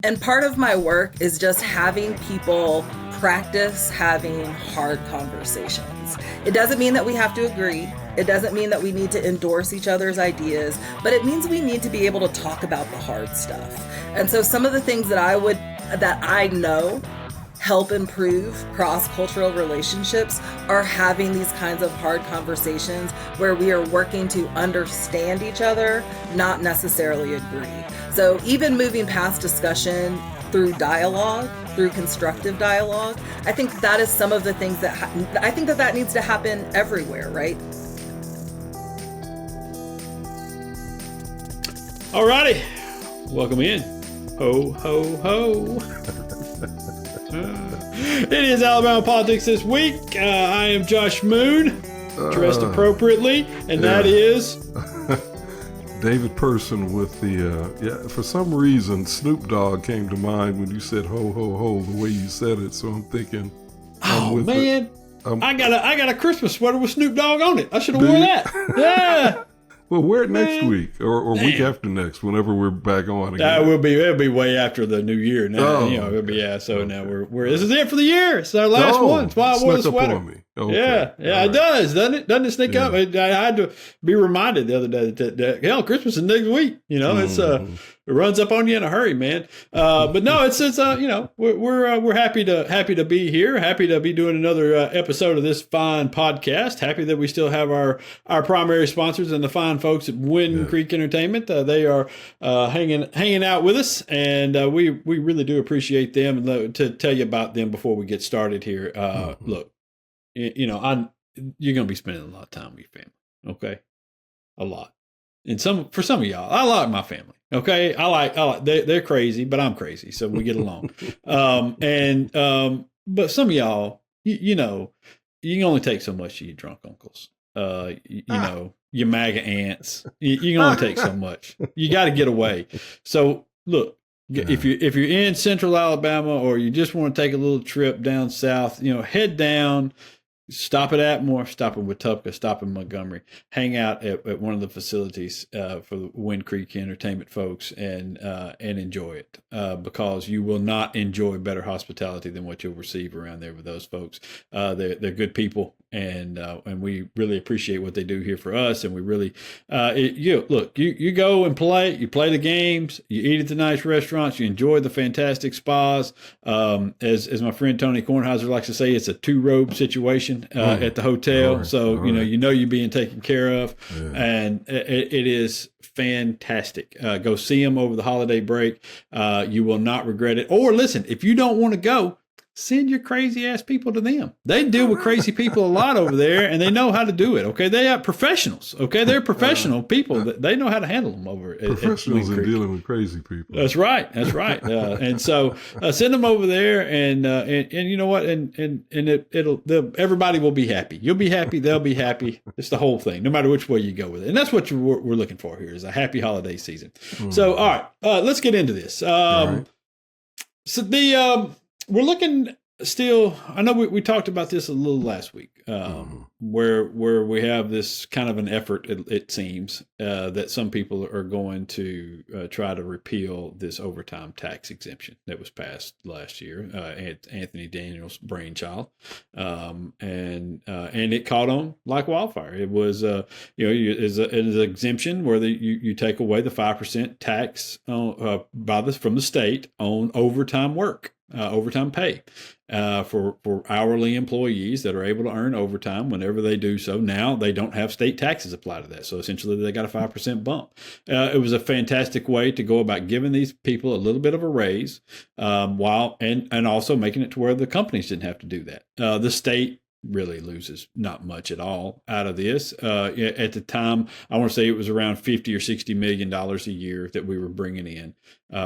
And part of my work is just having people practice having hard conversations. It doesn't mean that we have to agree. It doesn't mean that we need to endorse each other's ideas, but it means we need to be able to talk about the hard stuff. And so some of the things that I know help improve cross-cultural relationships are having these kinds of hard conversations where we are working to understand each other, not necessarily agree. So even moving past discussion through dialogue, through constructive dialogue, I think that is some of the things that I think that needs to happen everywhere, right? Alrighty, welcome in. Ho, ho, ho. It is Alabama Politics this week. I am Josh Moon, dressed appropriately, and that is David Person with the, for some reason, Snoop Dogg came to mind when you said ho, ho, ho, the way you said it. So I'm thinking, man, I got a Christmas sweater with Snoop Dogg on it. I should have worn that. Yeah. Well, wear it next week or week after next, whenever we're back on again. It'll be way after the new year now. It'll be So now we're this is it for the year. It's our last one. That's why I wore the sweater. Up on me. Okay. Yeah, it does, doesn't it? Doesn't it sneak up? I had to be reminded the other day that hell, Christmas is next week. It runs up on you in a hurry, man. But no, it's we're happy to be here. Happy to be doing another episode of this fine podcast. Happy that we still have our primary sponsors and the fine folks at Wind Creek Entertainment. They are hanging out with us, and we really do appreciate them. And to tell you about them before we get started here, look, you're going to be spending a lot of time with your family, okay? A lot. And for some of y'all, I like my family. Okay, I like they're crazy, but I'm crazy, so we get along. But some of y'all, you can only take so much of your drunk uncles. Your MAGA aunts. You can only take so much. You got to get away. So look, if you're in Central Alabama or you just want to take a little trip down south, head down. Stop at Atmore, stop in Wetumpka, stop in Montgomery, hang out at one of the facilities for the Wind Creek Entertainment folks and enjoy it because you will not enjoy better hospitality than what you'll receive around there with those folks. They're good people and we really appreciate what they do here for us. And we really, you go and play, you play the games, you eat at the nice restaurants, you enjoy the fantastic spas. As my friend Tony Kornheiser likes to say, it's a two-robe situation at the hotel. Right, so, you're being taken care of and it is fantastic. Go see them over the holiday break. You will not regret it. Or listen, if you don't want to go, send your crazy ass people to them. They deal with crazy people a lot over there and they know how to do it. Okay. They are professionals. Okay. They're professional people. They know how to handle them over professionals in dealing with crazy people. That's right. And so send them over there and you know what? And everybody will be happy. You'll be happy. They'll be happy. It's the whole thing, no matter which way you go with it. And that's what we're looking for here is a happy holiday season. So, all right, let's get into this. So we're looking still, I know we talked about this a little last week, where we have this kind of an effort, it seems, that some people are going to try to repeal this overtime tax exemption that was passed last year, Anthony Daniels' brainchild, and it caught on like wildfire. It was, is an exemption where you take away the 5% tax from the state on overtime work. Overtime pay for hourly employees that are able to earn overtime whenever they do so. Now they don't have state taxes applied to that. So essentially they got a 5% bump. It was a fantastic way to go about giving these people a little bit of a raise while also making it to where the companies didn't have to do that. The state really loses not much at all out of this. At the time, I want to say it was around $50 or $60 million a year that we were bringing in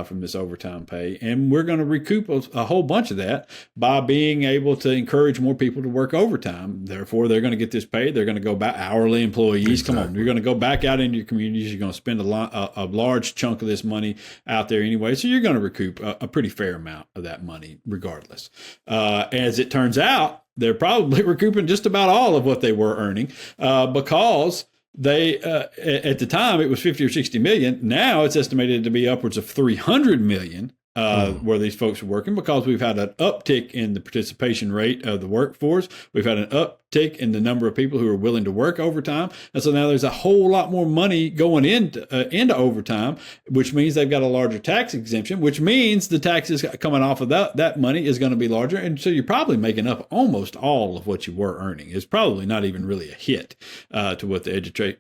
from this overtime pay. And we're going to recoup a whole bunch of that by being able to encourage more people to work overtime. Therefore, they're going to get this paid. They're going to go back, hourly employees. Exactly. Come on, you're going to go back out into your communities. You're going to spend a large chunk of this money out there anyway. So you're going to recoup a pretty fair amount of that money regardless. As it turns out, they're probably recouping just about all of what they were earning because they at the time it was 50 or 60 million. Now it's estimated to be upwards of 300 million where these folks are working, because we've had an uptick in the participation rate of the workforce. We've had an uptick in the number of people who are willing to work overtime. And so now there's a whole lot more money going into overtime, which means they've got a larger tax exemption, which means the taxes coming off of that money is going to be larger. And so you're probably making up almost all of what you were earning. It's probably not even really a hit to what the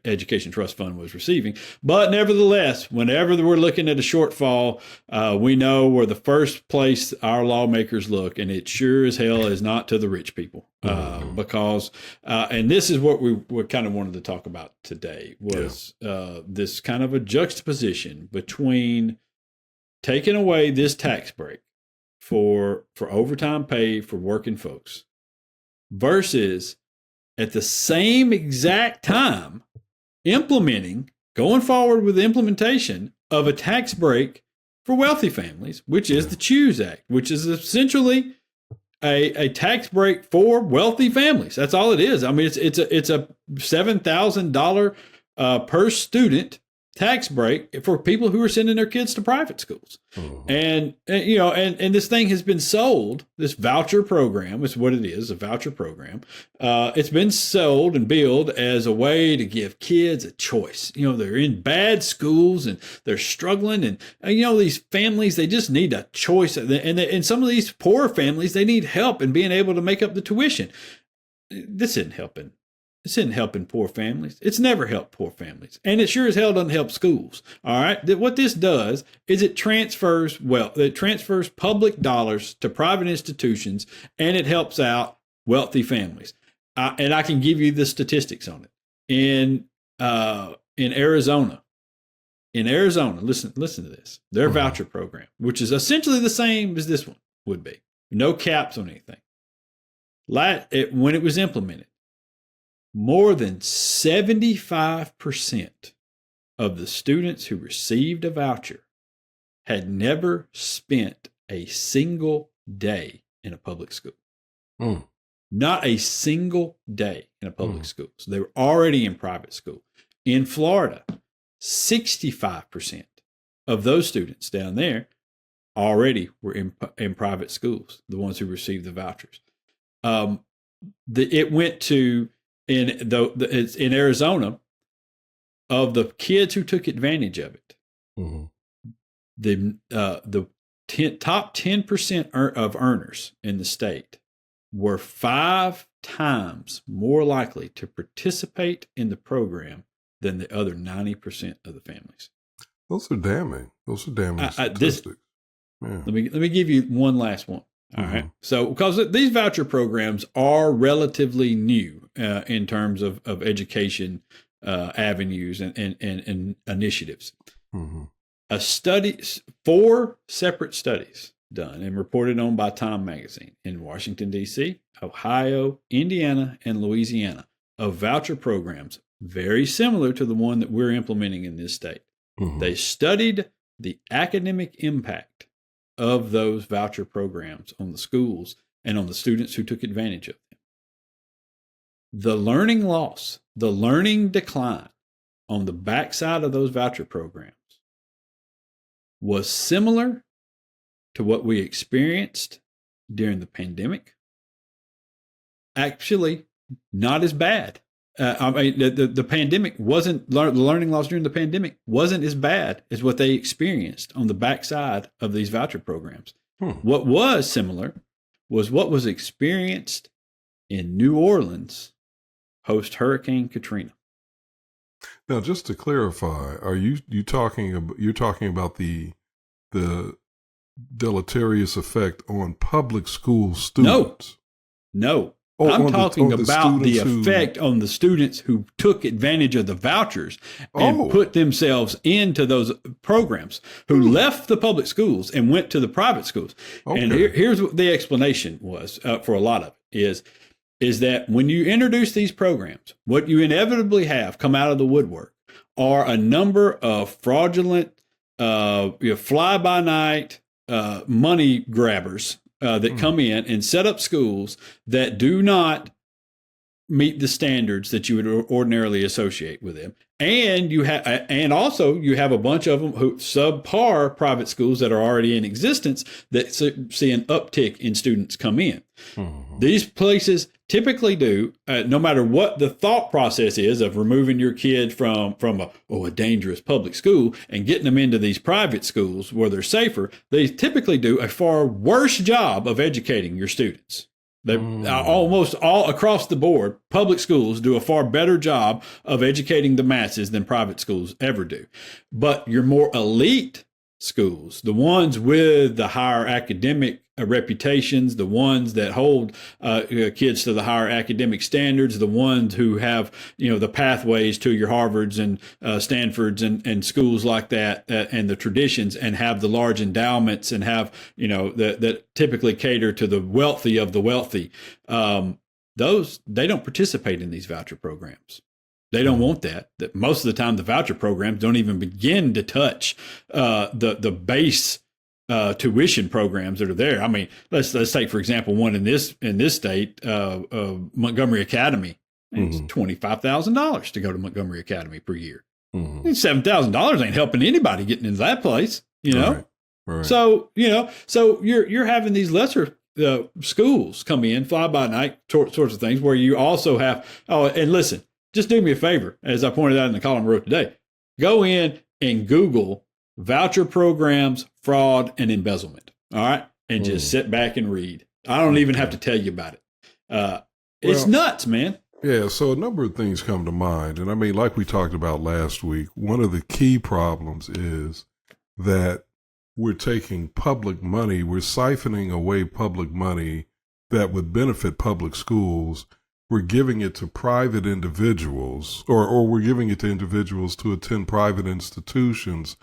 Education Trust Fund was receiving. But nevertheless, whenever we're looking at a shortfall, we know where the first place our lawmakers look, and it sure as hell is not to the rich people, because and this is what we kind of wanted to talk about today was this kind of a juxtaposition between taking away this tax break for overtime pay for working folks versus at the same exact time going forward with the implementation of a tax break for wealthy families, which is the CHOOSE Act, which is essentially a tax break for wealthy families. That's all it is. I mean, it's a $7,000 per student tax break for people who are sending their kids to private schools. And this thing has been sold, this voucher program is what it is, a voucher program. It's been sold and billed as a way to give kids a choice. They're in bad schools and they're struggling, and these families, they just need a choice. And some of these poor families, they need help in being able to make up the tuition. This isn't helping. This isn't helping poor families. It's never helped poor families. And it sure as hell doesn't help schools. All right. What this does is it transfers public dollars to private institutions, and it helps out wealthy families. And I can give you the statistics on it. In Arizona, listen to this. Their voucher program, which is essentially the same as this one would be. No caps on anything. When it was implemented, more than 75% of the students who received a voucher had never spent a single day in a public school. Not a single day in a public school. So they were already in private school. In Florida, 65% of those students down there already were in private schools, the ones who received the vouchers. It went to... It's in Arizona, of the kids who took advantage of it, the top 10% of earners in the state were 5 times more likely to participate in the program than the other 90% of the families. Those are damning statistics. Let me give you one last one. All right. So, because these voucher programs are relatively new in terms of education avenues and initiatives. 4 separate studies done and reported on by Time Magazine in Washington, D.C., Ohio, Indiana, and Louisiana of voucher programs very similar to the one that we're implementing in this state. They studied the academic impact of those voucher programs on the schools and on the students who took advantage of them. The learning loss, the learning decline on the backside of those voucher programs was similar to what we experienced during the pandemic. Actually, not as bad. The pandemic wasn't, the learning loss during the pandemic wasn't as bad as what they experienced on the backside of these voucher programs. What was similar was what was experienced in New Orleans post Hurricane Katrina. Now, just to clarify, are you're talking about the deleterious effect on public school students? No. I'm talking about the effect on the students who took advantage of the vouchers and put themselves into those programs, who left the public schools and went to the private schools. And here's what the explanation was for a lot of it is that when you introduce these programs, what you inevitably have come out of the woodwork are a number of fraudulent, fly-by-night money grabbers that come in and set up schools that do not meet the standards that you would ordinarily associate with them. And you have a bunch of them who subpar private schools that are already in existence that see an uptick in students come in. Mm-hmm. These places typically do, no matter what the thought process is of removing your kid from a dangerous public school and getting them into these private schools where they're safer, they typically do a far worse job of educating your students. They almost all across the board, public schools do a far better job of educating the masses than private schools ever do. But your more elite schools, the ones with the higher academic reputations, the ones that hold kids to the higher academic standards, the ones who have, the pathways to your Harvards and Stanfords and schools like that, and the traditions, and have the large endowments, and have, that typically cater to the wealthy of the wealthy. Those, they don't participate in these voucher programs. They don't want that. That most of the time, the voucher programs don't even begin to touch the base tuition programs that are there. I mean, let's take, for example, one in this state, Montgomery Academy. It's $25,000 to go to Montgomery Academy per year. Mm-hmm. $7,000 ain't helping anybody getting into that place, Right. So you're having these lesser schools come in, fly by night sorts of things, where you also have. Oh, and listen, just do me a favor, as I pointed out in the column I wrote today. Go in and Google voucher programs, fraud, and embezzlement. All right. And just sit back and read. I don't even have to tell you about it. It's nuts, man. Yeah. So a number of things come to mind. And I mean, like we talked about last week, one of the key problems is that we're taking public money, we're siphoning away public money that would benefit public schools. We're giving it to private individuals, or we're giving it to individuals to attend private institutions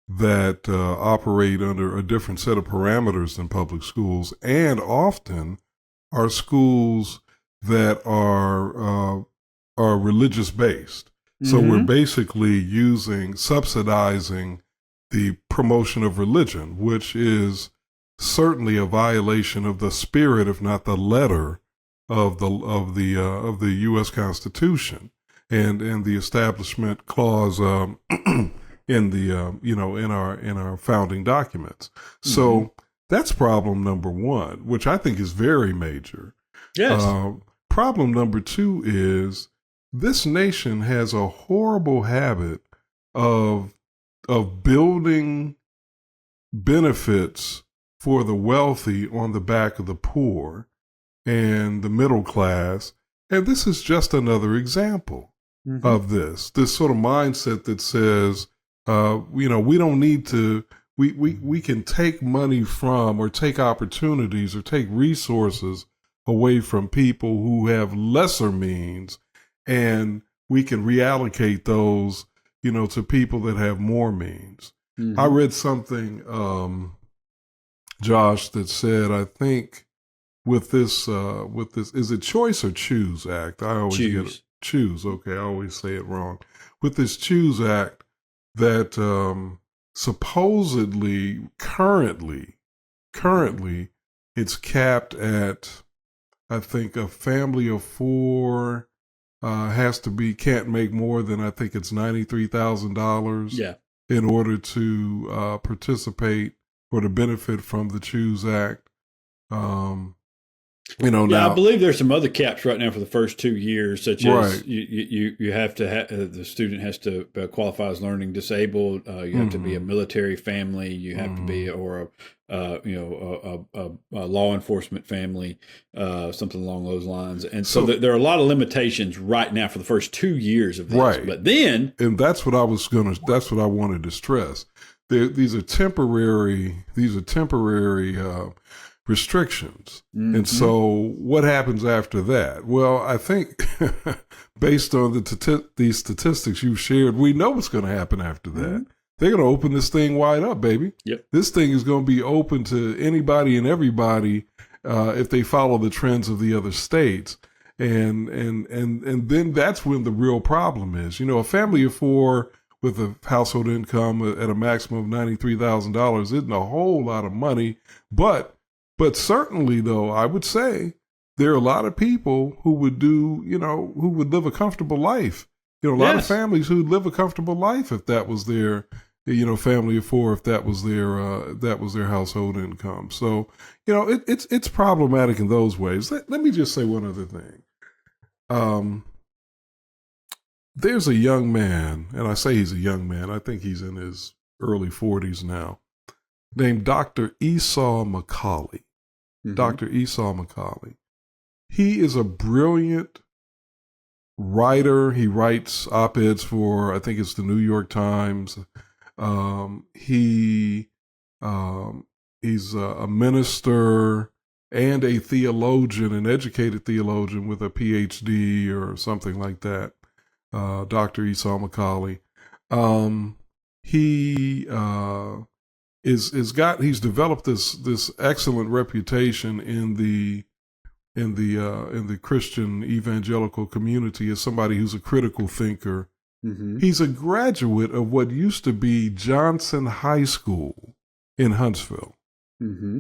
that operate under a different set of parameters than public schools, and often are schools that are religious based. Mm-hmm. So we're basically subsidizing the promotion of religion, which is certainly a violation of the spirit, if not the letter, of the U.S. Constitution and the Establishment Clause in our founding documents. So that's problem number one, which I think is very major. Yes. Problem number two is this nation has a horrible habit of building benefits for the wealthy on the back of the poor and the middle class. And this is just another example of this sort of mindset that says, we don't need to, we can take money from, or take opportunities, or take resources away from people who have lesser means, and we can reallocate those, to people that have more means. Mm-hmm. I read something, Josh, that said, I think, with this, is it Choice or Choose Act? I always get it. Choose. Okay. I always say it wrong. With this Choose Act that, supposedly currently it's capped at, I think, a family of four, can't make more than, I think it's $93,000. Yeah. In order to, participate or to benefit from the Choose Act. Now, I believe there's some other caps right now for the first 2 years, such as you have to the student has to qualify as learning disabled. You have to be a military family. You have to be, or a law enforcement family, something along those lines. And so there are a lot of limitations right now for the first 2 years of this. Right. But then, and that's what I wanted to stress. These are temporary restrictions. Mm-hmm. And so what happens after that? Well, I think based on these statistics you've shared, we know what's going to happen after that. Mm-hmm. They're going to open this thing wide up, baby. Yep. This thing is going to be open to anybody and everybody if they follow the trends of the other states. And then that's when the real problem is. A family of four with a household income at a maximum of $93,000 isn't a whole lot of money, but certainly, though, I would say there are a lot of people who would who would live a comfortable life A lot of Yes. families who live a comfortable life if that was their, family of four, if that was their household income. So, it's problematic in those ways. Let me just say one other thing. There's a young man, and I say he's a young man, I think he's in his early 40s now, named Dr. Esau McCauley. Mm-hmm. Dr. Esau McCauley. He is a brilliant writer. He writes op-eds for, I think it's the New York Times. He's a minister and a theologian, an educated theologian with a PhD or something like that. Dr. Esau McCauley. He's developed this excellent reputation in the Christian evangelical community as somebody who's a critical thinker. Mm-hmm. He's a graduate of what used to be Johnson High School in Huntsville. Mm-hmm.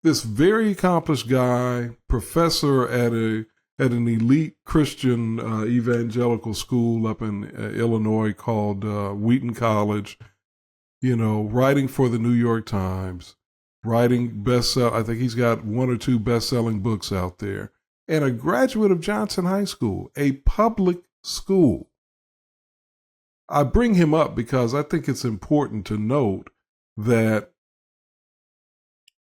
This very accomplished guy, professor at an elite Christian evangelical school up in Illinois called Wheaton College, writing for the New York Times, writing I think he's got 1 or 2 best-selling books out there, and a graduate of Johnson High School, a public school. I bring him up because I think it's important to note that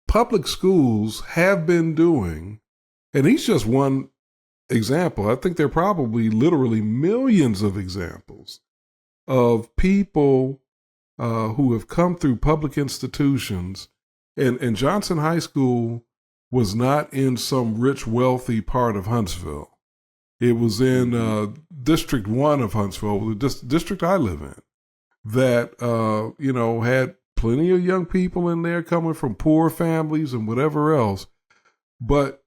public schools have been doing, and he's just one example. I think there are probably literally millions of examples of people who have come through public institutions, and Johnson High School was not in some rich, wealthy part of Huntsville. It was in District 1 of Huntsville, the district I live in, that, had plenty of young people in there coming from poor families and whatever else. But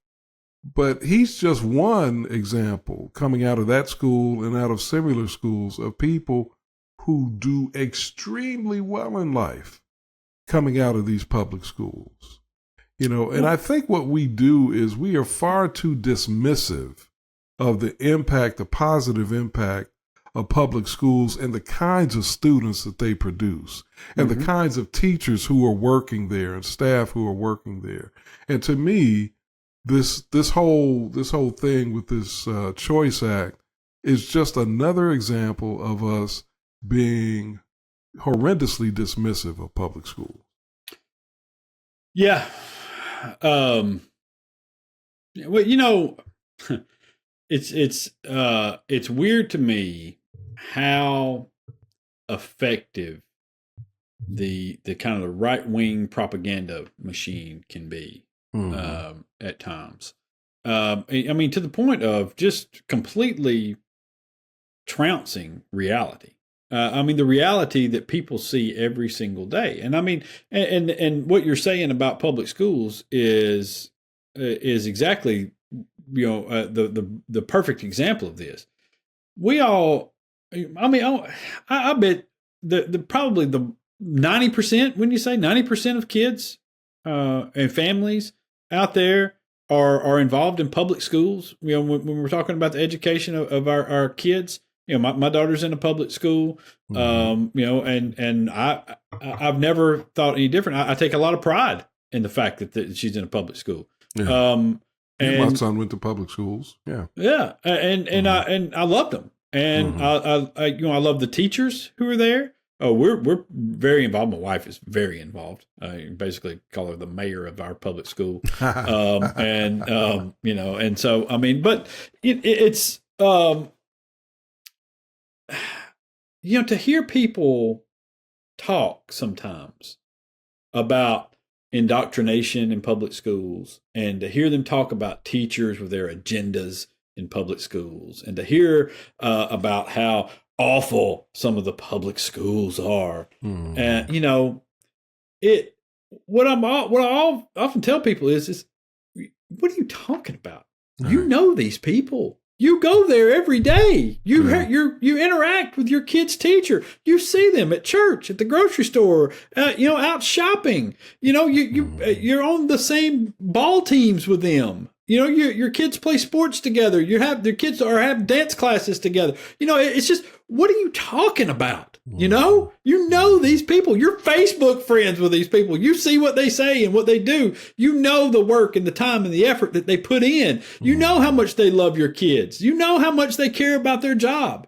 he's just one example coming out of that school and out of similar schools of people who do extremely well in life coming out of these public schools. And I think what we do is we are far too dismissive of the positive impact of public schools and the kinds of students that they produce and the kinds of teachers who are working there and staff who are working there. And to me, this whole thing with this Choice Act is just another example of us being horrendously dismissive of public schools. Yeah. Well, it's weird to me how effective the kind of the right-wing propaganda machine can be at times. I mean, to the point of just completely trouncing reality. The reality that people see every single day. And I mean, and what you're saying about public schools is exactly, the perfect example of this. We all, I bet probably the 90%, when you say 90% of kids and families out there are involved in public schools. When we're talking about the education of our kids. My daughter's in a public school, and I've never thought any different. I take a lot of pride in the fact that she's in a public school. Yeah. And my son went to public schools. Yeah. Yeah. And I loved them. And I love the teachers who are there. Oh, we're very involved. My wife is very involved. I basically call her the mayor of our public school. And so, but it's, to hear people talk sometimes about indoctrination in public schools, and to hear them talk about teachers with their agendas in public schools, and to hear about how awful some of the public schools are. And what I often tell people is what are you talking about? You know these people. You go there every day. You interact with your kid's teacher. You see them at church, at the grocery store, out shopping. You're on the same ball teams with them. your kids play sports together. Their kids have dance classes together. It's just, what are you talking about? You know these people. You're Facebook friends with these people. You see what they say and what they do. You know the work and the time and the effort that they put in. You know how much they love your kids. You know how much they care about their job.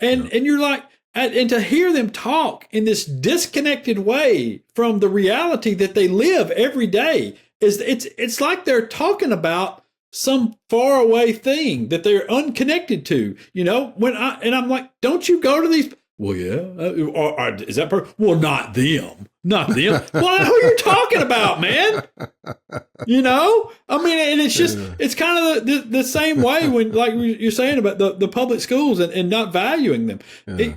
And you're like, and to hear them talk in this disconnected way from the reality that they live every day it's like they're talking about some faraway thing that they're unconnected to. I'm like, don't you go to these? Well, yeah. Or is that well, not them. Well, who are you talking about, man? And it's just, it's kind of the same way when, like you're saying about the public schools and not valuing them. Yeah.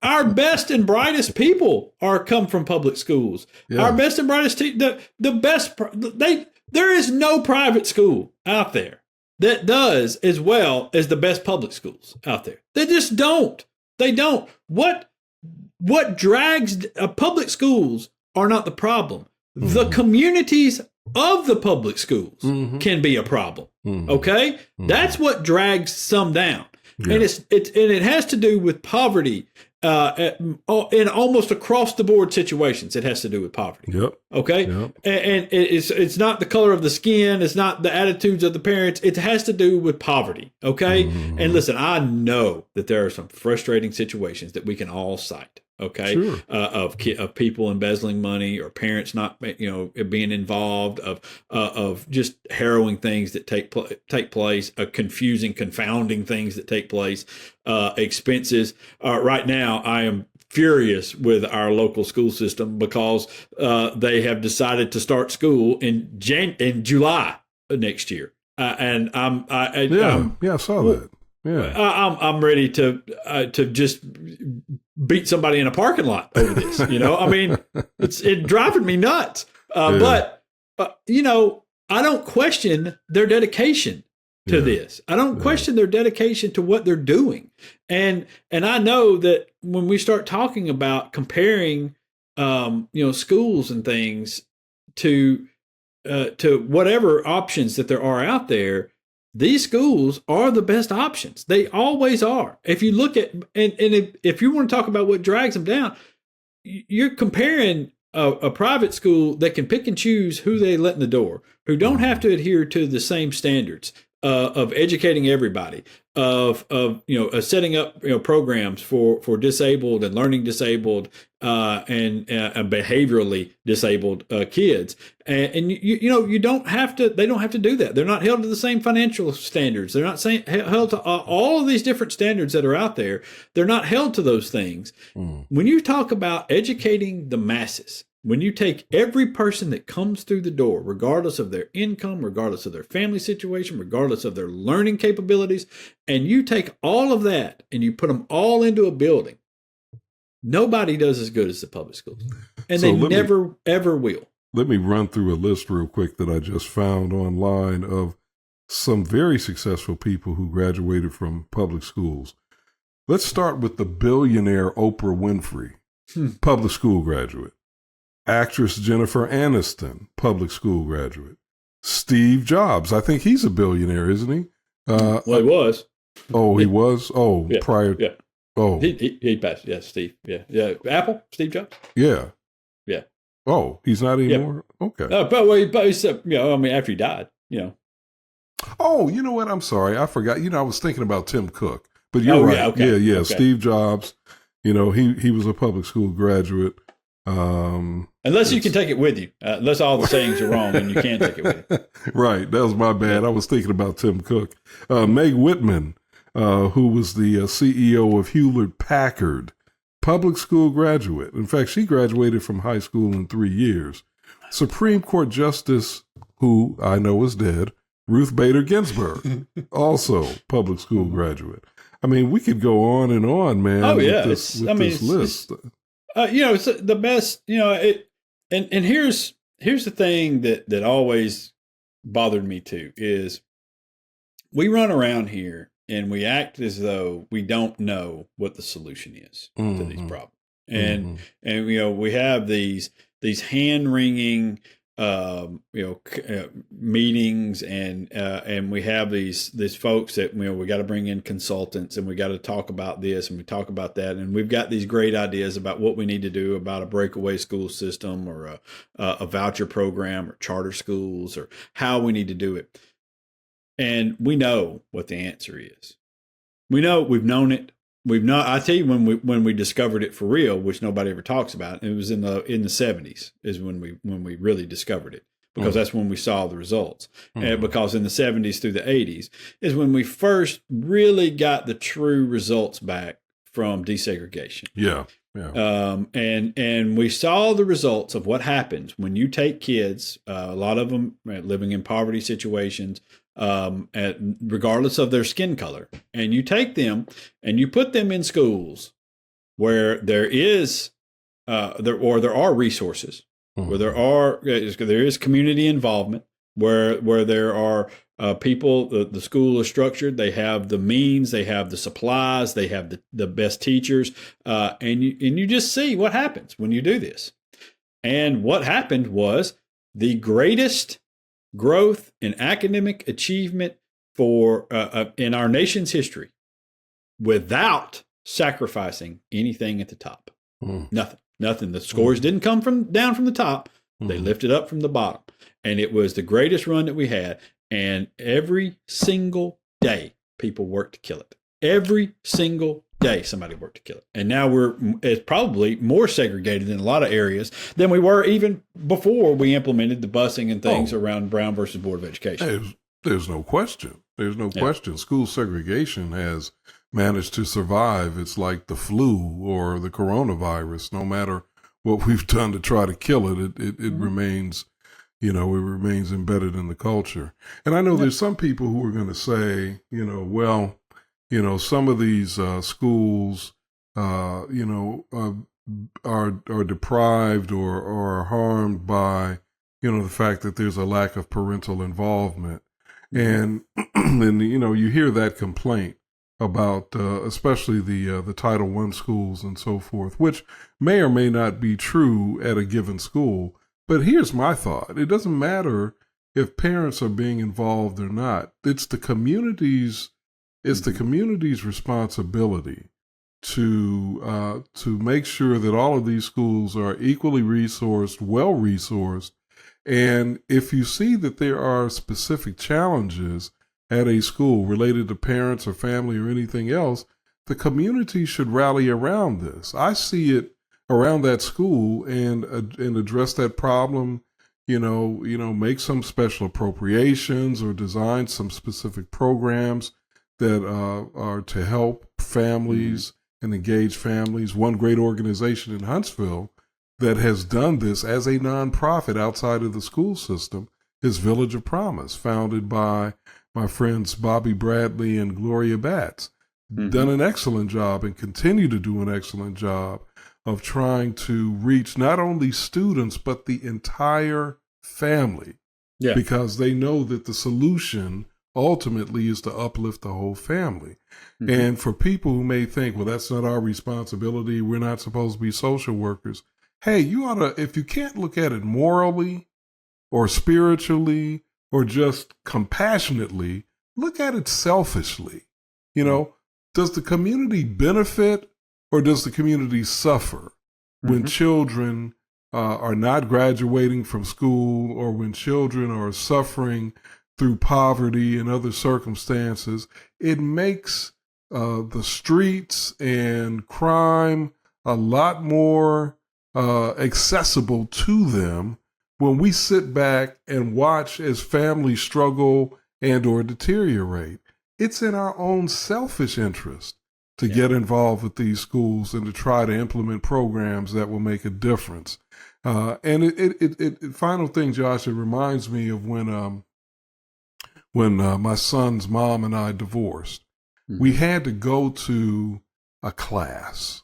Our best and brightest people come from public schools. Yeah. Our best and brightest, there is no private school out there that does as well as the best public schools out there. They just don't. They don't. What drags public schools are not the problem. Mm-hmm. The communities of the public schools can be a problem. Mm-hmm. Okay, that's what drags some down, and it has to do with poverty. In almost across the board situations, it has to do with poverty. Yep. Okay. Yep. And it's not the color of the skin. It's not the attitudes of the parents. It has to do with poverty. Okay. Mm-hmm. And listen, I know that there are some frustrating situations that we can all cite. Okay. Sure. Of people embezzling money or parents not, being involved, of just harrowing things that take place, confusing, confounding things that take place, expenses. Right now, I am furious with our local school system because they have decided to start school in July of next year, and I saw that. Yeah, I'm ready to just beat somebody in a parking lot over this. It's driving me nuts. But I don't question their dedication to this. I don't question their dedication to what they're doing. And I know that when we start talking about comparing, schools and things to whatever options that there are out there, these schools are the best options. They always are. If you look at, if you want to talk about what drags them down, you're comparing a private school that can pick and choose who they let in the door, who don't have to adhere to the same standards of educating everybody, of setting up programs for disabled and learning disabled and behaviorally disabled kids, and you don't have to. They don't have to do that. They're not held to the same financial standards. They're not held to all of these different standards that are out there. They're not held to those things. When you talk about educating the masses, when you take every person that comes through the door, regardless of their income, regardless of their family situation, regardless of their learning capabilities, and you take all of that and you put them all into a building, nobody does as good as the public schools. And so they never, ever will. Let me run through a list real quick that I just found online of some very successful people who graduated from public schools. Let's start with the billionaire Oprah Winfrey, public school graduate. Actress Jennifer Aniston, public school graduate. Steve Jobs, I think he's a billionaire, isn't he? Well, he was. Oh, he was? Oh, yeah, prior. Yeah. Oh. He passed. Yeah, Steve. Yeah. Apple? Steve Jobs? Yeah. Yeah. Oh, he's not anymore? Yeah. Okay. But he's, after he died, Oh, you know what? I'm sorry. I forgot. I was thinking about Tim Cook. But you're right. Yeah, okay. Yeah. Okay. Steve Jobs, he was a public school graduate. Unless you can take it with you. Unless all the sayings are wrong and you can't take it with you. Right. That was my bad. I was thinking about Tim Cook. Meg Whitman, who was the CEO of Hewlett Packard, public school graduate. In fact, she graduated from high school in 3 years. Supreme Court Justice, who I know is dead, Ruth Bader Ginsburg, also public school graduate. I mean, we could go on and on, man. Oh, yeah. This list. It's the best, and here's the thing that always bothered me too, is we run around here and we act as though we don't know what the solution is to these problems. And we have these hand-wringing, meetings, and we have these folks that we got to bring in consultants, and we got to talk about this and we talk about that, and we've got these great ideas about what we need to do about a breakaway school system or a voucher program or charter schools or how we need to do it, and we know what the answer is. We've known it. I tell you, when we discovered it for real, which nobody ever talks about, it was in the 70s is when we really discovered it, because that's when we saw the results. And because in the 70s through the 80s is when we first really got the true results back from desegregation. Yeah. And we saw the results of what happens when you take kids, a lot of them living in poverty situations, regardless of their skin color, and you take them and you put them in schools where there are resources, where there is community involvement, where there are people. The school is structured. They have the means. They have the supplies. They have the best teachers, and you just see what happens when you do this. And what happened was the greatest growth in academic achievement for in our nation's history, without sacrificing anything at the top. Nothing. The scores didn't come down from the top. They lifted up from the bottom, and it was the greatest run that we had. And every single day, people worked to kill it. Every single day, somebody worked to kill it. And now it's probably more segregated in a lot of areas than we were even before we implemented the busing and things around Brown versus Board of Education. There's no question. There's no question. School segregation has managed to survive. It's like the flu or the coronavirus. No matter what we've done to try to kill it, it remains, it remains embedded in the culture. And I know there's some people who are going to say, some of these schools, are deprived or are harmed by, the fact that there's a lack of parental involvement. And then, you hear that complaint about especially the Title I schools and so forth, which may or may not be true at a given school. But here's my thought. It doesn't matter if parents are being involved or not. It's the community's responsibility to make sure that all of these schools are equally resourced, well-resourced. And if you see that there are specific challenges at a school related to parents or family or anything else, the community should rally around this. I see it around that school and address that problem, make some special appropriations or design some specific programs that are to help families and engage families. One great organization in Huntsville that has done this as a nonprofit outside of the school system is Village of Promise, founded by my friends Bobby Bradley and Gloria Batts. Done an excellent job and continue to do an excellent job of trying to reach not only students, but the entire family. Yeah. Because they know that the solution ultimately is to uplift the whole family. And for people who may think, well, that's not our responsibility, we're not supposed to be social workers. Hey, you ought to, if you can't look at it morally or spiritually or just compassionately, look at it selfishly. Does the community benefit or does the community suffer when children are not graduating from school, or when children are suffering through poverty and other circumstances? It makes the streets and crime a lot more accessible to them when we sit back and watch as families struggle and or deteriorate. It's in our own selfish interest to get involved with these schools and to try to implement programs that will make a difference. And it final thing, Josh, it reminds me of when my son's mom and I divorced. We had to go to a class.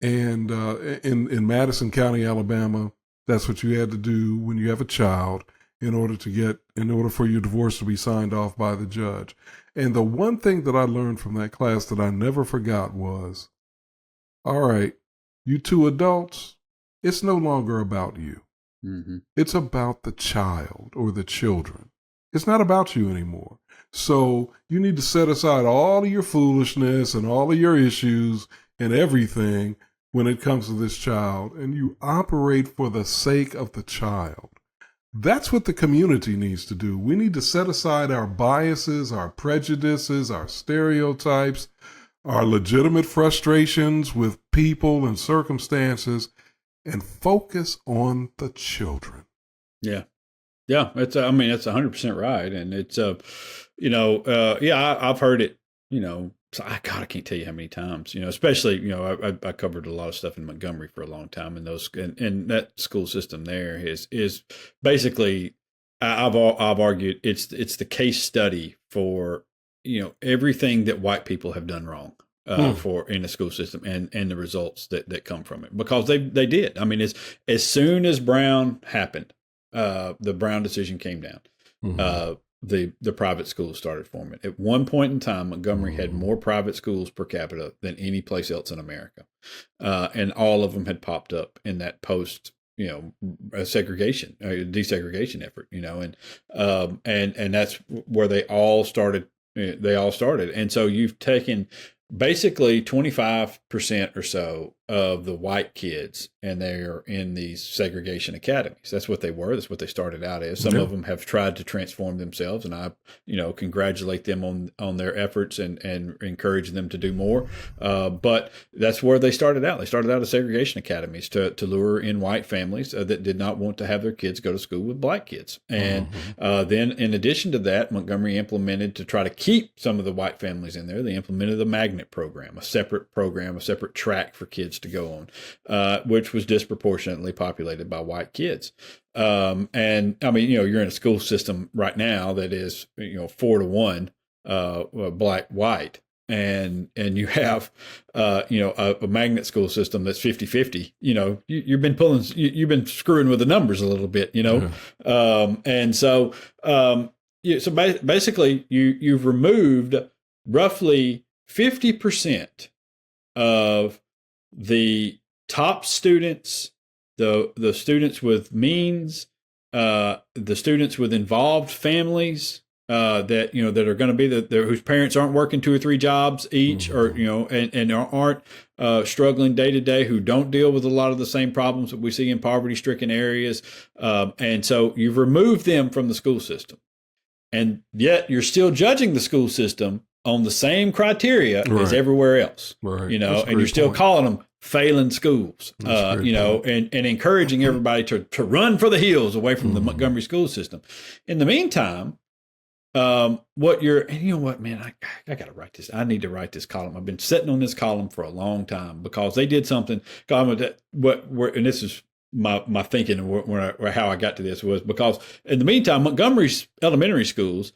And in Madison County, Alabama, that's what you had to do when you have a child in order for your divorce to be signed off by the judge. And the one thing that I learned from that class that I never forgot was, all right, you two adults, it's no longer about you. Mm-hmm. It's about the child or the children. It's not about you anymore. So you need to set aside all of your foolishness and all of your issues and everything when it comes to this child, and you operate for the sake of the child. That's what the community needs to do. We need to set aside our biases, our prejudices, our stereotypes, our legitimate frustrations with people and circumstances, and focus on the children. Yeah. Yeah. That's 100% right. And it's, I've heard it, so I can't tell you how many times, especially, I covered a lot of stuff in Montgomery for a long time, and and that school system there is basically, I've argued it's the case study for, everything that white people have done wrong. For in the school system and the results that come from it, because they did. I mean, as soon as Brown happened, the Brown decision came down. The private schools started forming. At one point in time, Montgomery had more private schools per capita than any place else in America, and all of them had popped up in that post desegregation effort. And that's where they all started. And so you've taken basically 25% or so of the white kids, and they're in these segregation academies. That's what they were. That's what they started out as. Some of them have tried to transform themselves, and I, congratulate them on their efforts and encourage them to do more. But that's where they started out. They started out as segregation academies to lure in white families that did not want to have their kids go to school with black kids. And then in addition to that, Montgomery implemented, to try to keep some of the white families in there, they implemented the magnet program, a separate track for kids to go on, which was disproportionately populated by white kids. And I mean, you're in a school system right now that is, 4-1, black, white. And you have, a magnet school system that's 50-50, you've been screwing with the numbers a little bit, and so, so basically you've removed roughly 50% of the top students, the students with means, the students with involved families, that are going to be whose parents aren't working 2 or 3 jobs each, or and aren't struggling day to day, who don't deal with a lot of the same problems that we see in poverty-stricken areas, and so you've removed them from the school system, and yet you're still judging the school system on the same criteria as everywhere else, and you're still calling them failing schools, and encouraging everybody to run for the hills away from the Montgomery school system. In the meantime, I got to write this. I need to write this column. I've been sitting on this column for a long time, because they did something, and this is my thinking and how I got to this, was because in the meantime, Montgomery's elementary schools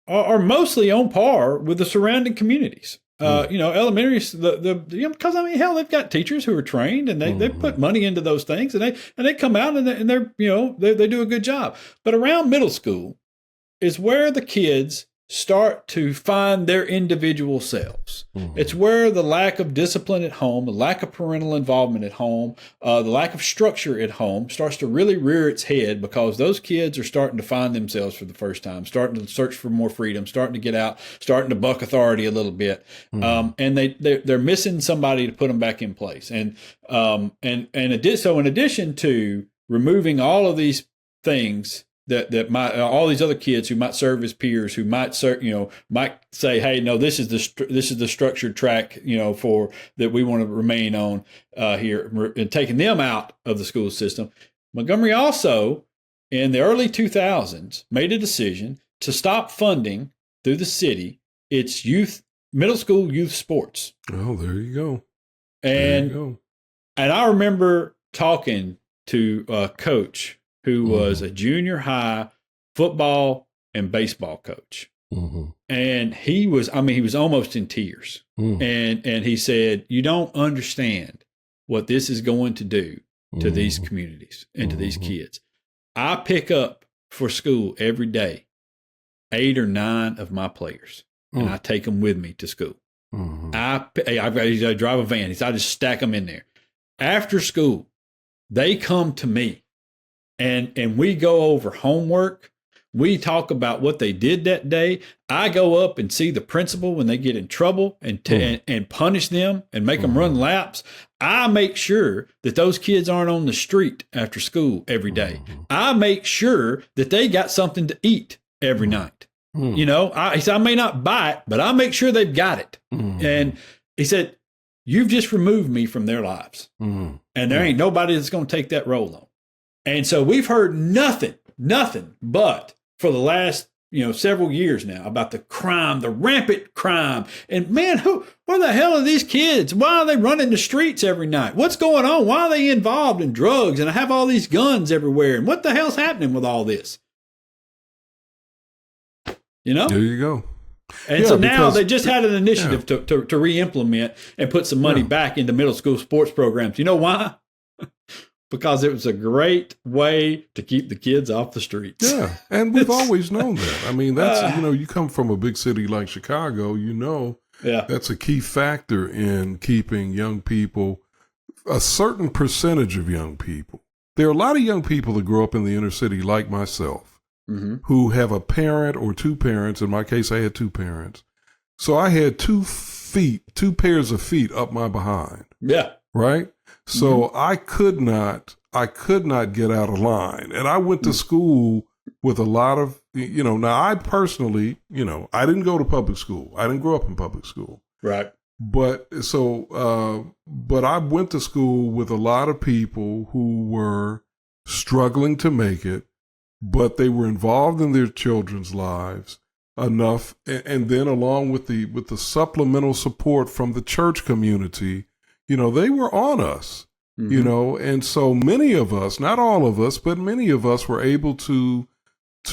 are mostly on par with the surrounding communities. Elementaries, because hell, they've got teachers who are trained, and they put money into those things, and they come out and they do a good job. But around middle school is where the kids start to find their individual selves. It's where the lack of discipline at home, the lack of parental involvement at home, the lack of structure at home starts to really rear its head, because those kids are starting to find themselves for the first time, starting to search for more freedom, starting to get out, starting to buck authority a little bit. And they're missing somebody to put them back in place. And in addition to removing all of these things that might, all these other kids who might serve as peers, who might say, hey, no, this is the structured track, for that we want to remain on here, and taking them out of the school system. Montgomery also, in the early 2000s, made a decision to stop funding through the city its middle school youth sports. Oh, there you go. And I remember talking to a coach who was a junior high football and baseball coach. And he was almost in tears. And he said, you don't understand what this is going to do to these communities and to these kids. I pick up for school every day 8 or 9 of my players, and I take them with me to school. I drive a van. I just stack them in there. After school, they come to me and we go over homework. We talk about what they did that day. I go up and see the principal when they get in trouble and punish them and make them run laps. I make sure that those kids aren't on the street after school every day. I make sure that they got something to eat every night. You know, he said, I may not buy it, but I make sure they've got it. And he said, you've just removed me from their lives. And there ain't nobody that's going to take that role on. And so we've heard nothing but for the last, several years now about the crime, the rampant crime. And man, where the hell are these kids? Why are they running the streets every night? What's going on? Why are they involved in drugs and have all these guns everywhere? And what the hell's happening with all this? There you go. And so now they just had an initiative to re-implement and put some money back into middle school sports programs. You know why? Because it was a great way to keep the kids off the streets. Yeah, and we've always known that. I mean, that's, you come from a big city like Chicago, that's a key factor in keeping young people, a certain percentage of young people. There are a lot of young people that grow up in the inner city like myself, who have a parent or two parents. In my case, I had two parents. So I had 2 pairs of feet up my behind. Yeah. Right? So I could not get out of line. And I went to school with a lot of, now I personally, I didn't go to public school. I didn't grow up in public school. Right. But but I went to school with a lot of people who were struggling to make it, but they were involved in their children's lives enough. And then along with the supplemental support from the church community, they were on us, and so many of us, not all of us, but many of us were able to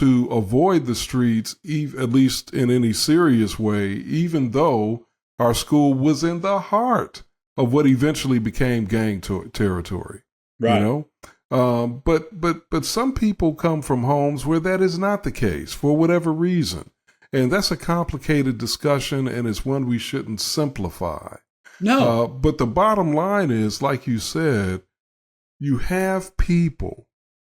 avoid the streets, at least in any serious way, even though our school was in the heart of what eventually became gang territory, right. But some people come from homes where that is not the case for whatever reason. And that's a complicated discussion, and it's one we shouldn't simplify. No. But the bottom line is, like you said, you have people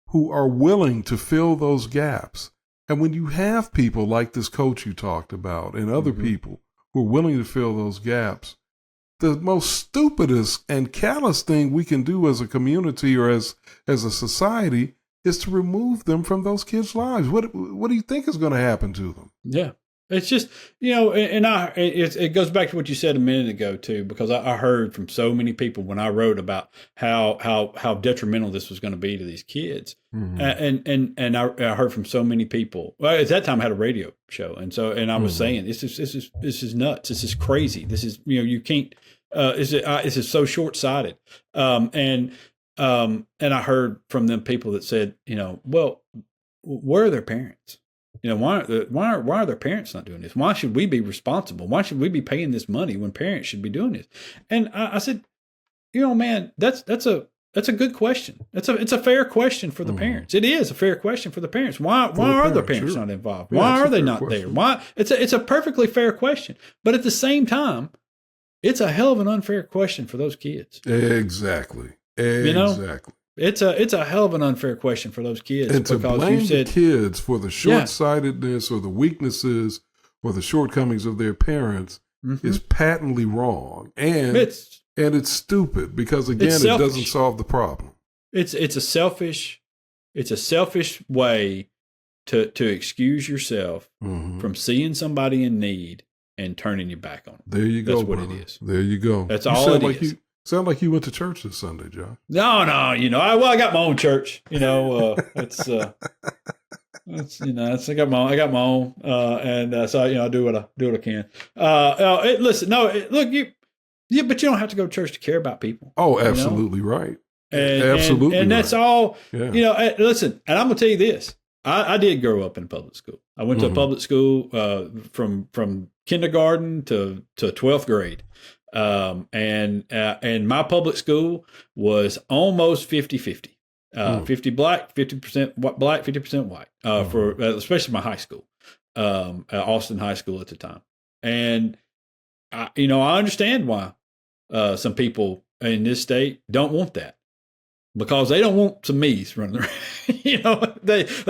who are willing to fill those gaps. And when you have people like this coach you talked about and other people who are willing to fill those gaps, the most stupidest and callous thing we can do as a community or as a society is to remove them from those kids' lives. What do you think is going to happen to them? Yeah. It's just, it goes back to what you said a minute ago too, because I heard from so many people when I wrote about how detrimental this was going to be to these kids. And I heard from so many people. Well, at that time I had a radio show. And I was saying, this is nuts. This is crazy. This is, you can't, this is so short-sighted. And I heard from them people that said, well, where are their parents? Why are their parents not doing this? Why should we be responsible? Why should we be paying this money when parents should be doing this? And I said, man, that's a good question. It's a fair question for the parents. It is a fair question for the parents. Why are their parents not involved? Why are they not there? Why? It's a perfectly fair question. But at the same time, it's a hell of an unfair question for those kids. Exactly. Exactly. It's a hell of an unfair question for those kids. And to blame the kids for the short-sightedness or the weaknesses or the shortcomings of their parents is patently wrong. And it's stupid because, again, it doesn't solve the problem. It's a selfish way to excuse yourself from seeing somebody in need and turning your back on them. There you go. That's what it is. There you go. That's all it is. Sound like you went to church this Sunday, John. No, I got my own church. I got my own, and so I do what I can. But you don't have to go to church to care about people. Oh, absolutely right. Absolutely, and that's all. Yeah. Listen, and I'm gonna tell you this: I did grow up in public school. I went to a public school from kindergarten to 12th grade. And my public school was almost 50-50, 50 black, 50% black, 50% white, for especially my high school, Austin High School at the time. And I understand why, some people in this state don't want that. because they don't want some me's running around. They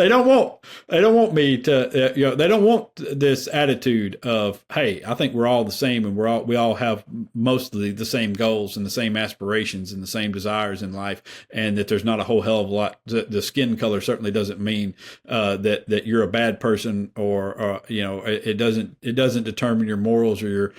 don't want me to, they don't want this attitude of, hey, I think we're all the same and we all have mostly the same goals and the same aspirations and the same desires in life, and that there's not a whole hell of a lot. The skin color certainly doesn't mean that you're a bad person, or it doesn't determine your morals or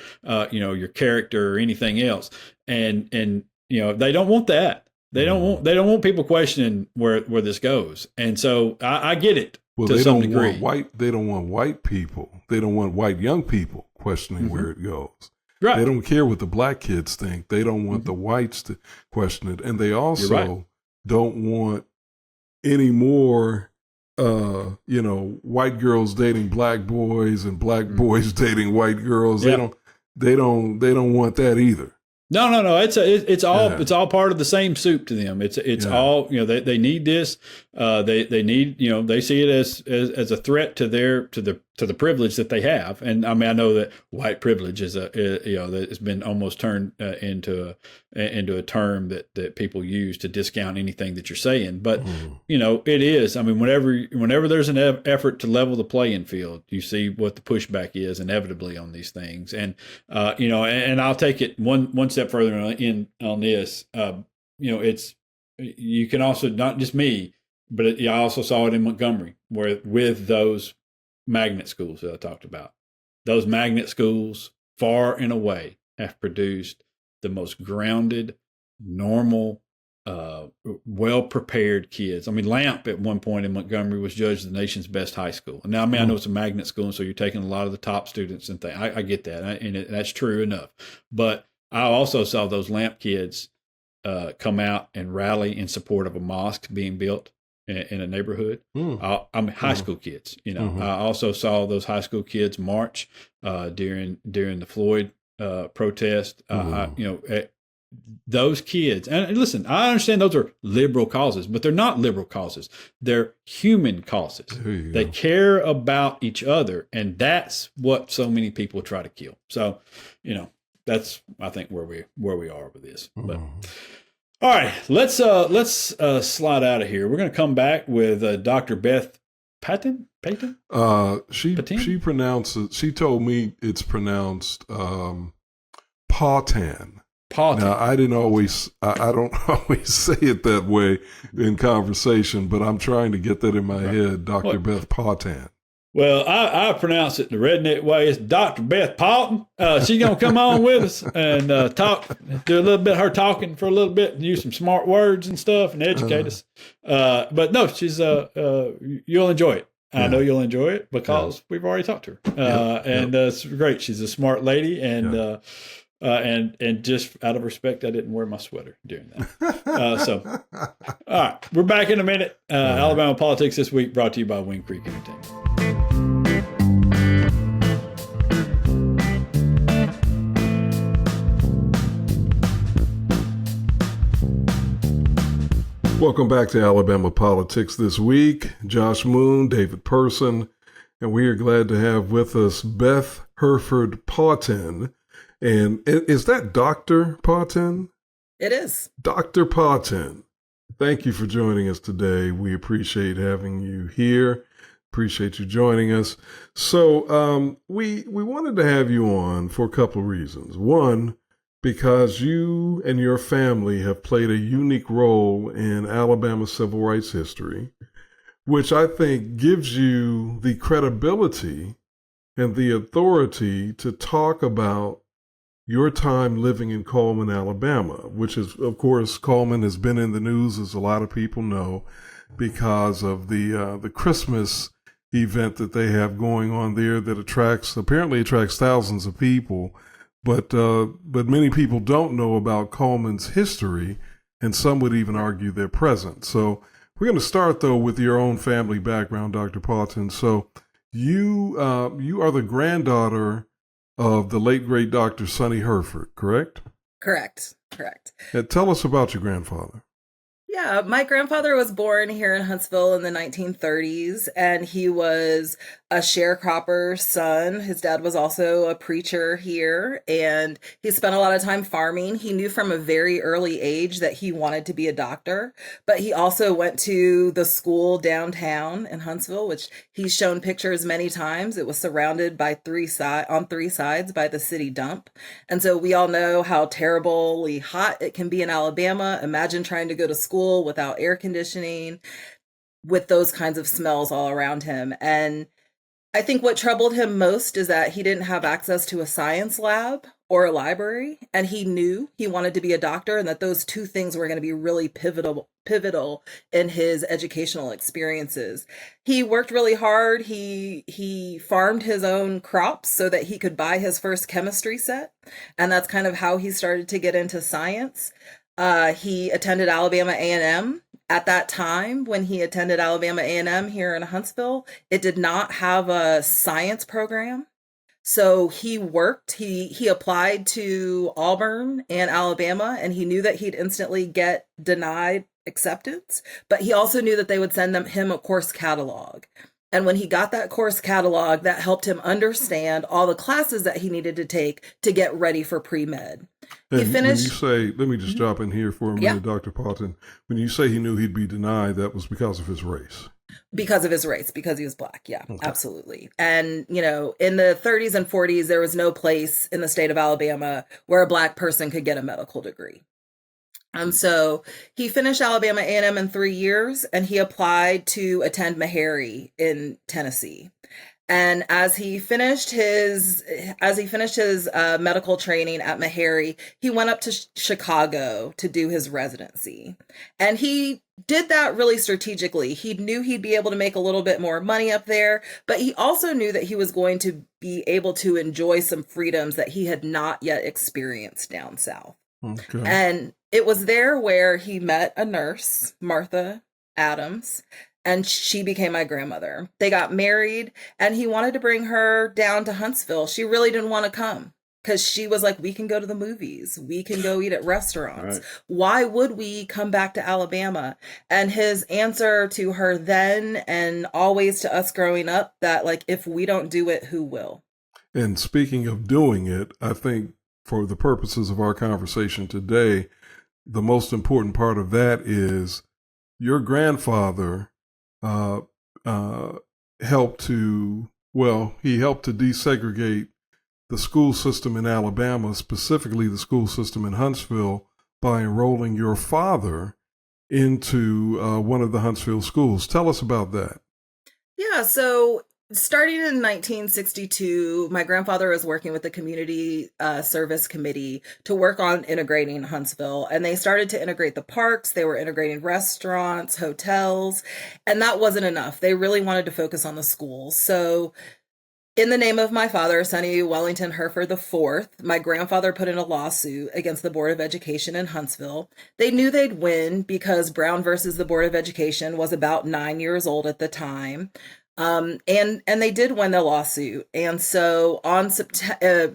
your character or anything else. And they don't want that. They don't want people questioning where this goes. And so I get it to some degree. They don't want white people. They don't want white young people questioning where it goes. Right. They don't care what the black kids think. They don't want the whites to question it. And they also don't want any more white girls dating black boys and black boys dating white girls. Yep. They don't want that either. No. It's all part of the same soup to them. It's all, they need this. They need, they see it as a threat to the privilege that they have. And I mean, I know that white privilege is that it's been almost turned into a term that people use to discount anything that you're saying. But it is. I mean, whenever there's an effort to level the playing field, you see what the pushback is inevitably on these things. And and I'll take it one step further on this. It's, you can also, not just me, but I also saw it in Montgomery, where with those magnet schools that I talked about. Those magnet schools far and away have produced the most grounded, normal, well-prepared kids. I mean, Lamp at one point in Montgomery was judged the nation's best high school. Now, I mean, I know it's a magnet school, and so you're taking a lot of the top students and things. I get that, and that's true enough. But I also saw those Lamp kids come out and rally in support of a mosque being built in a neighborhood. High school kids, I also saw those high school kids march during the Floyd protest. Those kids, and listen, I understand those are liberal causes, but they're not liberal causes. They're human causes. They care about each other, and that's what so many people try to kill. So, that's, I think, where we are with this. But all right, let's slide out of here. We're going to come back with Dr. Beth Patin. She pronounces. She told me it's pronounced Patin. Now, I don't always say it that way in conversation, but I'm trying to get that in my head. Dr. Beth Patin. Well, I pronounce it the redneck way. It's Dr. Beth Patin. She's going to come on with us and do a little bit of her talking for a little bit and use some smart words and stuff and educate us. But no, she's you'll enjoy it. I know you'll enjoy it because we've already talked to her. And it's great. She's a smart lady, and just out of respect, I didn't wear my sweater during that. So, all right, we're back in a minute. Alabama Politics This Week, brought to you by Wing Creek Entertainment. Welcome back to Alabama Politics This Week. Josh Moon, David Person, and we are glad to have with us Beth Hereford Patin. And is that Dr. Patin? It is. Dr. Patin, thank you for joining us today. We appreciate having you here. Appreciate you joining us. So we wanted to have you on for a couple of reasons. One, because you and your family have played a unique role in Alabama civil rights history, which I think gives you the credibility and the authority to talk about your time living in Cullman, Alabama, which is, of course, Cullman has been in the news, as a lot of people know, because of the Christmas event that they have going on there that apparently attracts thousands of people. But many people don't know about Cullman's history, and some would even argue their present. So we're going to start, though, with your own family background, Dr. Patin. So you are the granddaughter of the late, great Dr. Sonnie Hereford, correct? Correct. And tell us about your grandfather. Yeah, my grandfather was born here in Huntsville in the 1930s, and he was a sharecropper's son. His dad was also a preacher here, and he spent a lot of time farming. He knew from a very early age that he wanted to be a doctor, but he also went to the school downtown in Huntsville, which he's shown pictures many times. It was surrounded by on three sides by the city dump. And so we all know how terribly hot it can be in Alabama. Imagine trying to go to school without air conditioning, with those kinds of smells all around him. And I think what troubled him most is that he didn't have access to a science lab or a library, and he knew he wanted to be a doctor, and that those two things were going to be really pivotal in his educational experiences. He worked really hard. He farmed his own crops so that he could buy his first chemistry set, and that's kind of how he started to get into science. He attended Alabama A&M. At that time, when he attended Alabama A&M here in Huntsville, it did not have a science program. So he worked, he applied to Auburn and Alabama, and he knew that he'd instantly get denied acceptance, but he also knew that they would send him a course catalog. And when he got that course catalog, that helped him understand all the classes that he needed to take to get ready for pre-med. He finished. When you say, let me just drop in here for a minute, Yeah. Dr. Patin. When you say he knew he'd be denied, that was because of his race. Because of his race, because he was Black. Yeah, Okay. absolutely. And, in the 30s and 40s, there was no place in the state of Alabama where a Black person could get a medical degree. So he finished Alabama A&M in 3 years, and he applied to attend Meharry in Tennessee. And as he finished his medical training at Meharry, he went up to Chicago to do his residency. And he did that really strategically. He knew he'd be able to make a little bit more money up there, but he also knew that he was going to be able to enjoy some freedoms that he had not yet experienced down south. Okay. And it was there where he met a nurse, Martha Adams, and she became my grandmother. They got married, and he wanted to bring her down to Huntsville. She really didn't want to come because she was like, we can go to the movies. We can go eat at restaurants. Right. Why would we come back to Alabama? And his answer to her then and always to us growing up, that like, if we don't do it, who will? And speaking of doing it, I think for the purposes of our conversation today, the most important part of that is your grandfather helped to desegregate the school system in Alabama, specifically the school system in Huntsville, by enrolling your father into one of the Huntsville schools. Tell us about that. Yeah, so starting in 1962, my grandfather was working with the Community Service Committee to work on integrating Huntsville. And they started to integrate the parks. They were integrating restaurants, hotels, and that wasn't enough. They really wanted to focus on the schools. So in the name of my father, Sonnie Wellington Hereford IV, my grandfather put in a lawsuit against the Board of Education in Huntsville. They knew they'd win because Brown versus the Board of Education was about 9 years old at the time. And they did win the lawsuit. And so on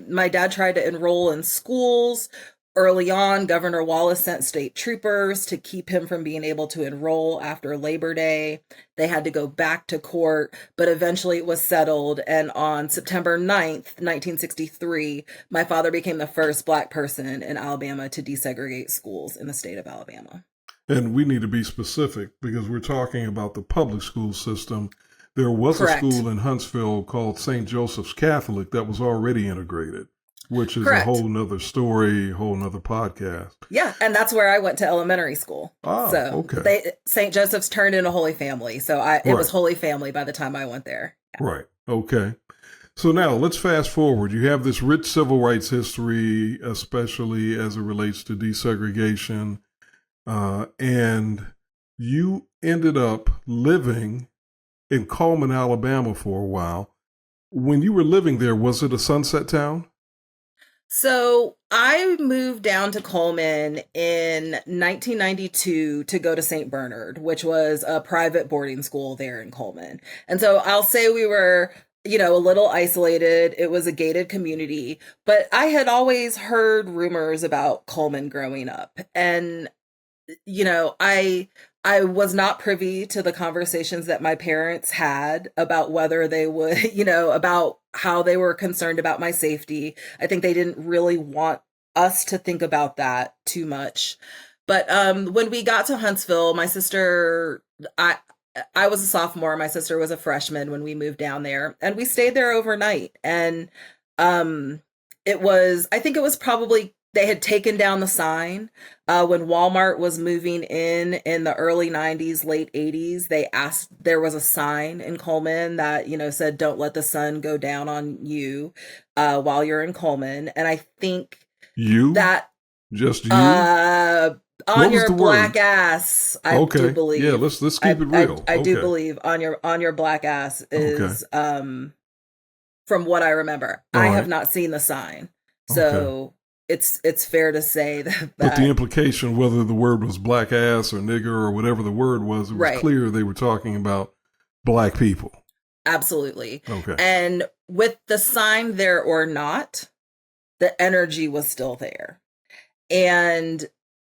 my dad tried to enroll in schools. Early on, Governor Wallace sent state troopers to keep him from being able to enroll after Labor Day. They had to go back to court, but eventually it was settled. And on September 9th, 1963, my father became the first Black person in Alabama to desegregate schools in the state of Alabama. And we need to be specific because we're talking about the public school system. There was Correct. a school in Huntsville called St. Joseph's Catholic that was already integrated, which is Correct. a whole nother story, whole nother podcast. Yeah, and that's where I went to elementary school. Okay. St. Joseph's turned into Holy Family, so it was Holy Family by the time I went there. Yeah. Right. Okay. So now let's fast forward. You have this rich civil rights history, especially as it relates to desegregation, and you ended up living in Cullman, Alabama for a while. When you were living there, was it a sunset town? So I moved down to Cullman in 1992 to go to St. Bernard, which was a private boarding school there in Cullman. And so I'll say we were, a little isolated. It was a gated community, but I had always heard rumors about Cullman growing up. And you know, I was not privy to the conversations that my parents had about whether they would, you know, about how they were concerned about my safety. I think they didn't really want us to think about that too much. But when we got to Huntsville, my sister, I was a sophomore, my sister was a freshman when we moved down there, and we stayed there overnight. And it was, I think it was probably, they had taken down the sign when Walmart was moving in the early 90s, late 80s. They asked, there was a sign in Cullman that, you know, said, "Don't let the sun go down on you while you're in Cullman." And I think that just you on your black ass, I do believe. Yeah, let's keep it real. I do believe on your black ass is from what I remember. I have not seen the sign, so it's fair to say that. But the implication, whether the word was black ass or nigger or whatever the word was, it was clear they were talking about black people. Absolutely. Okay. And with the sign there or not, the energy was still there. And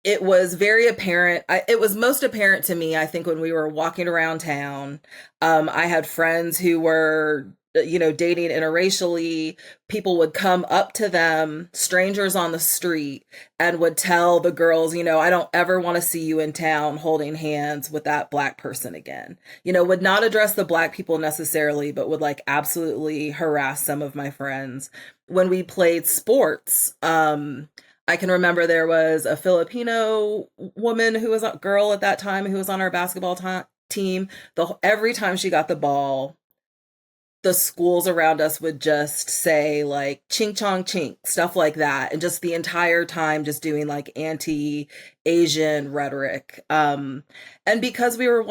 it was very apparent. It was most apparent to me, I think, when we were walking around town. I had friends who were, you know, dating interracially. People would come up to them, strangers on the street, and would tell the girls, you know, "I don't ever want to see you in town holding hands with that black person again." You know, would not address the black people necessarily, but would like absolutely harass some of my friends. When we played sports, I can remember there was a Filipino woman who was a girl at that time who was on our basketball team. Every time she got the ball, the schools around us would just say like "ching chong chink," stuff like that, and just the entire time just doing like anti-Asian rhetoric. And because we were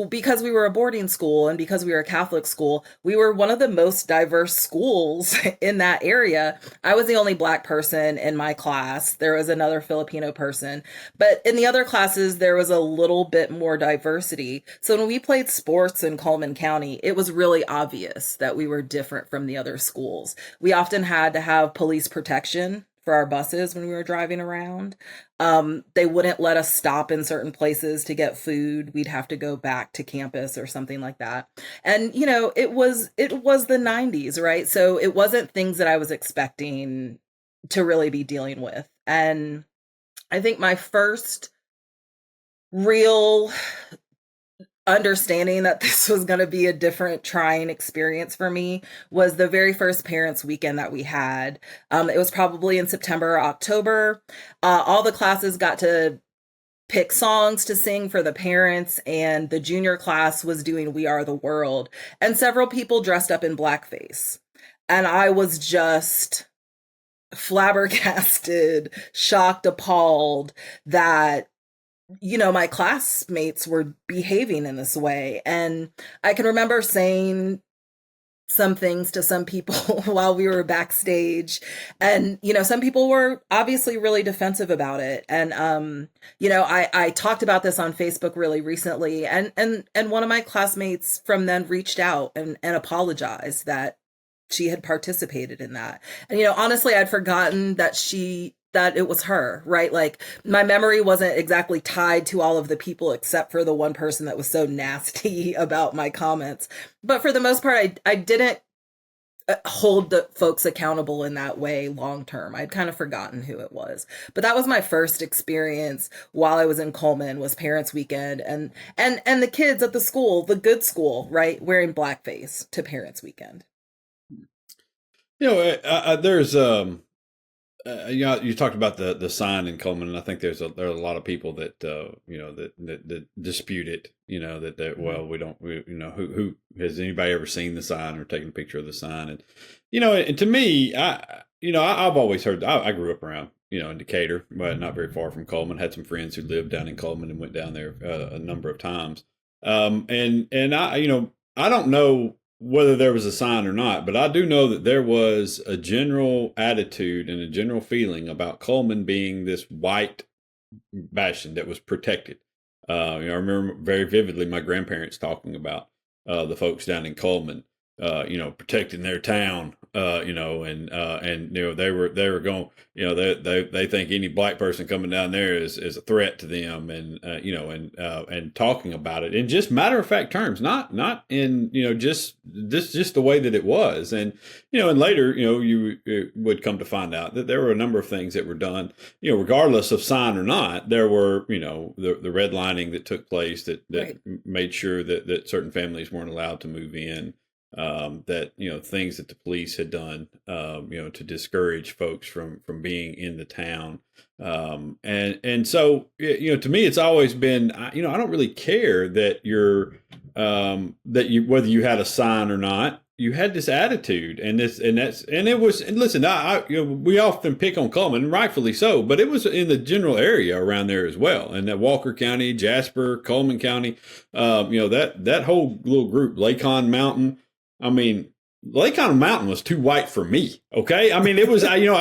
because we were a boarding school and because we were a Catholic school, we were one of the most diverse schools in that area. I was the only black person in my class. There was another Filipino person, but in the other classes, there was a little bit more diversity. So when we played sports in Cullman County, it was really obvious that we were different from the other schools. We often had to have police protection for our buses when we were driving around. They wouldn't let us stop in certain places to get food. We'd have to go back to campus or something like that. And, you know, it was the 90s, right? So it wasn't things that I was expecting to really be dealing with. And I think my first real understanding that this was going to be a different trying experience for me was the very first parents weekend that we had. It was probably in September or October. All the classes got to pick songs to sing for the parents, and the junior class was doing "We Are the World," and several people dressed up in blackface. And I was just flabbergasted, shocked, appalled that, you know, my classmates were behaving in this way. And I can remember saying some things to some people while we were backstage. And, you know, some people were obviously really defensive about it. And, you know, I talked about this on Facebook really recently. And one of my classmates from then reached out and apologized that she had participated in that. And, you know, honestly, I'd forgotten that it was her, right? Like, my memory wasn't exactly tied to all of the people except for the one person that was so nasty about my comments. But for the most part, I didn't hold the folks accountable in that way long term. I'd kind of forgotten who it was. But that was my first experience while I was in Cullman, was Parents Weekend, and the kids at the school, the good school, right, wearing blackface to Parents Weekend. You know, there's you know, you talked about the sign in Cullman, and I think there are a lot of people that you know, that dispute it. You know, that well, you know, who has anybody ever seen the sign or taken a picture of the sign? And you know, and to me, I've always heard. I grew up around, you know, in Decatur, but not very far from Cullman. Had some friends who lived down in Cullman and went down there a number of times. And I, you know, I don't know whether there was a sign or not, but I do know that there was a general attitude and a general feeling about Cullman being this white bastion that was protected. You know, I remember very vividly my grandparents talking about the folks down in Cullman, you know, protecting their town and they were going, they think any black person coming down there is a threat to them, and talking about it in just matter of fact terms, not in just the way that it was, and later you would come to find out that there were a number of things that were done, regardless of sign or not. There were the redlining that took place that right. made sure that certain families weren't allowed to move in. That things that the police had done to discourage folks from being in the town, and so to me it's always been I don't really care that whether you had a sign or not, you had this attitude, and listen, we often pick on Cullman, rightfully so, but it was in the general area around there as well, and that Walker County, Jasper, Cullman County, that whole little group, Lacon Mountain. I mean, Lacon Mountain was too white for me. Okay, I mean it was. You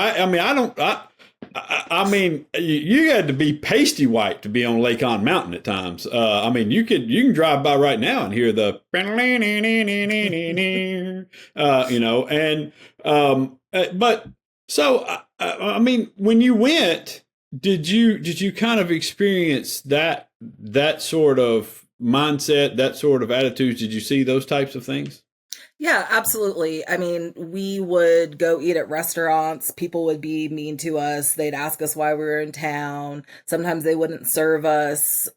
had to be pasty white to be on Lacon Mountain at times. You can drive by right now and hear the, but so when you went, did you kind of experience that sort of mindset, that sort of attitudes? Did you see those types of things? Yeah, absolutely. I mean, we would go eat at restaurants. People would be mean to us. They'd ask us why we were in town. Sometimes they wouldn't serve us.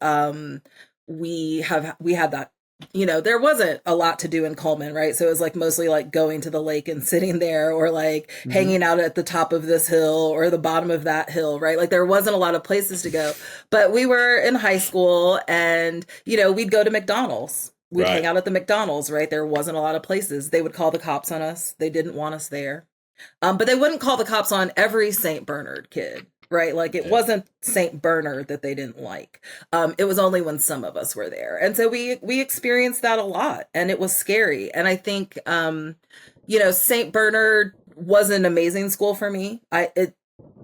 We had that, there wasn't a lot to do in Cullman, right? So it was like mostly like going to the lake and sitting there, or like mm-hmm. hanging out at the top of this hill or the bottom of that hill, right? Like there wasn't a lot of places to go. But we were in high school and, we'd go to McDonald's. We'd hang out at the McDonald's, right? There wasn't a lot of places. They would call the cops on us. They didn't want us there. But they wouldn't call the cops on every St. Bernard kid, right? Like it wasn't St. Bernard that they didn't like. It was only when some of us were there. And so we experienced that a lot, and it was scary. And I think, St. Bernard was an amazing school for me. It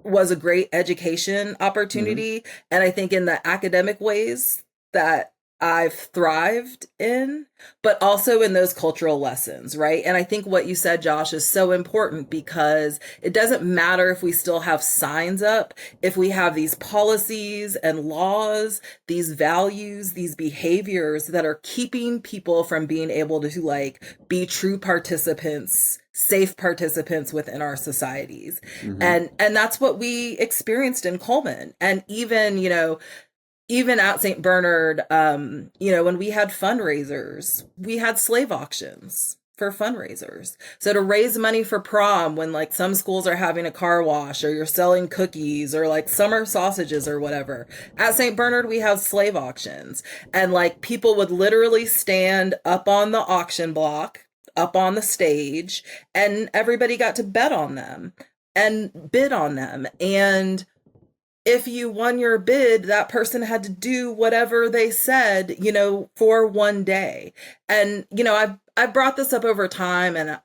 was a great education opportunity. Mm-hmm. And I think in the academic ways that I've thrived in, but also in those cultural lessons, right? And I think what you said, Josh, is so important, because it doesn't matter if we still have signs up, if we have these policies and laws, these values, these behaviors that are keeping people from being able to be true participants, safe participants within our societies. Mm-hmm. And that's what we experienced in Cullman. And even at St. Bernard, when we had fundraisers, we had slave auctions for fundraisers. So to raise money for prom, when some schools are having a car wash, or you're selling cookies or summer sausages or whatever, at St. Bernard, we have slave auctions. And people would literally stand up on the auction block, up on the stage, and everybody got to bet on them and bid on them. And if you won your bid, that person had to do whatever they said, for one day. And, I brought this up over time, and,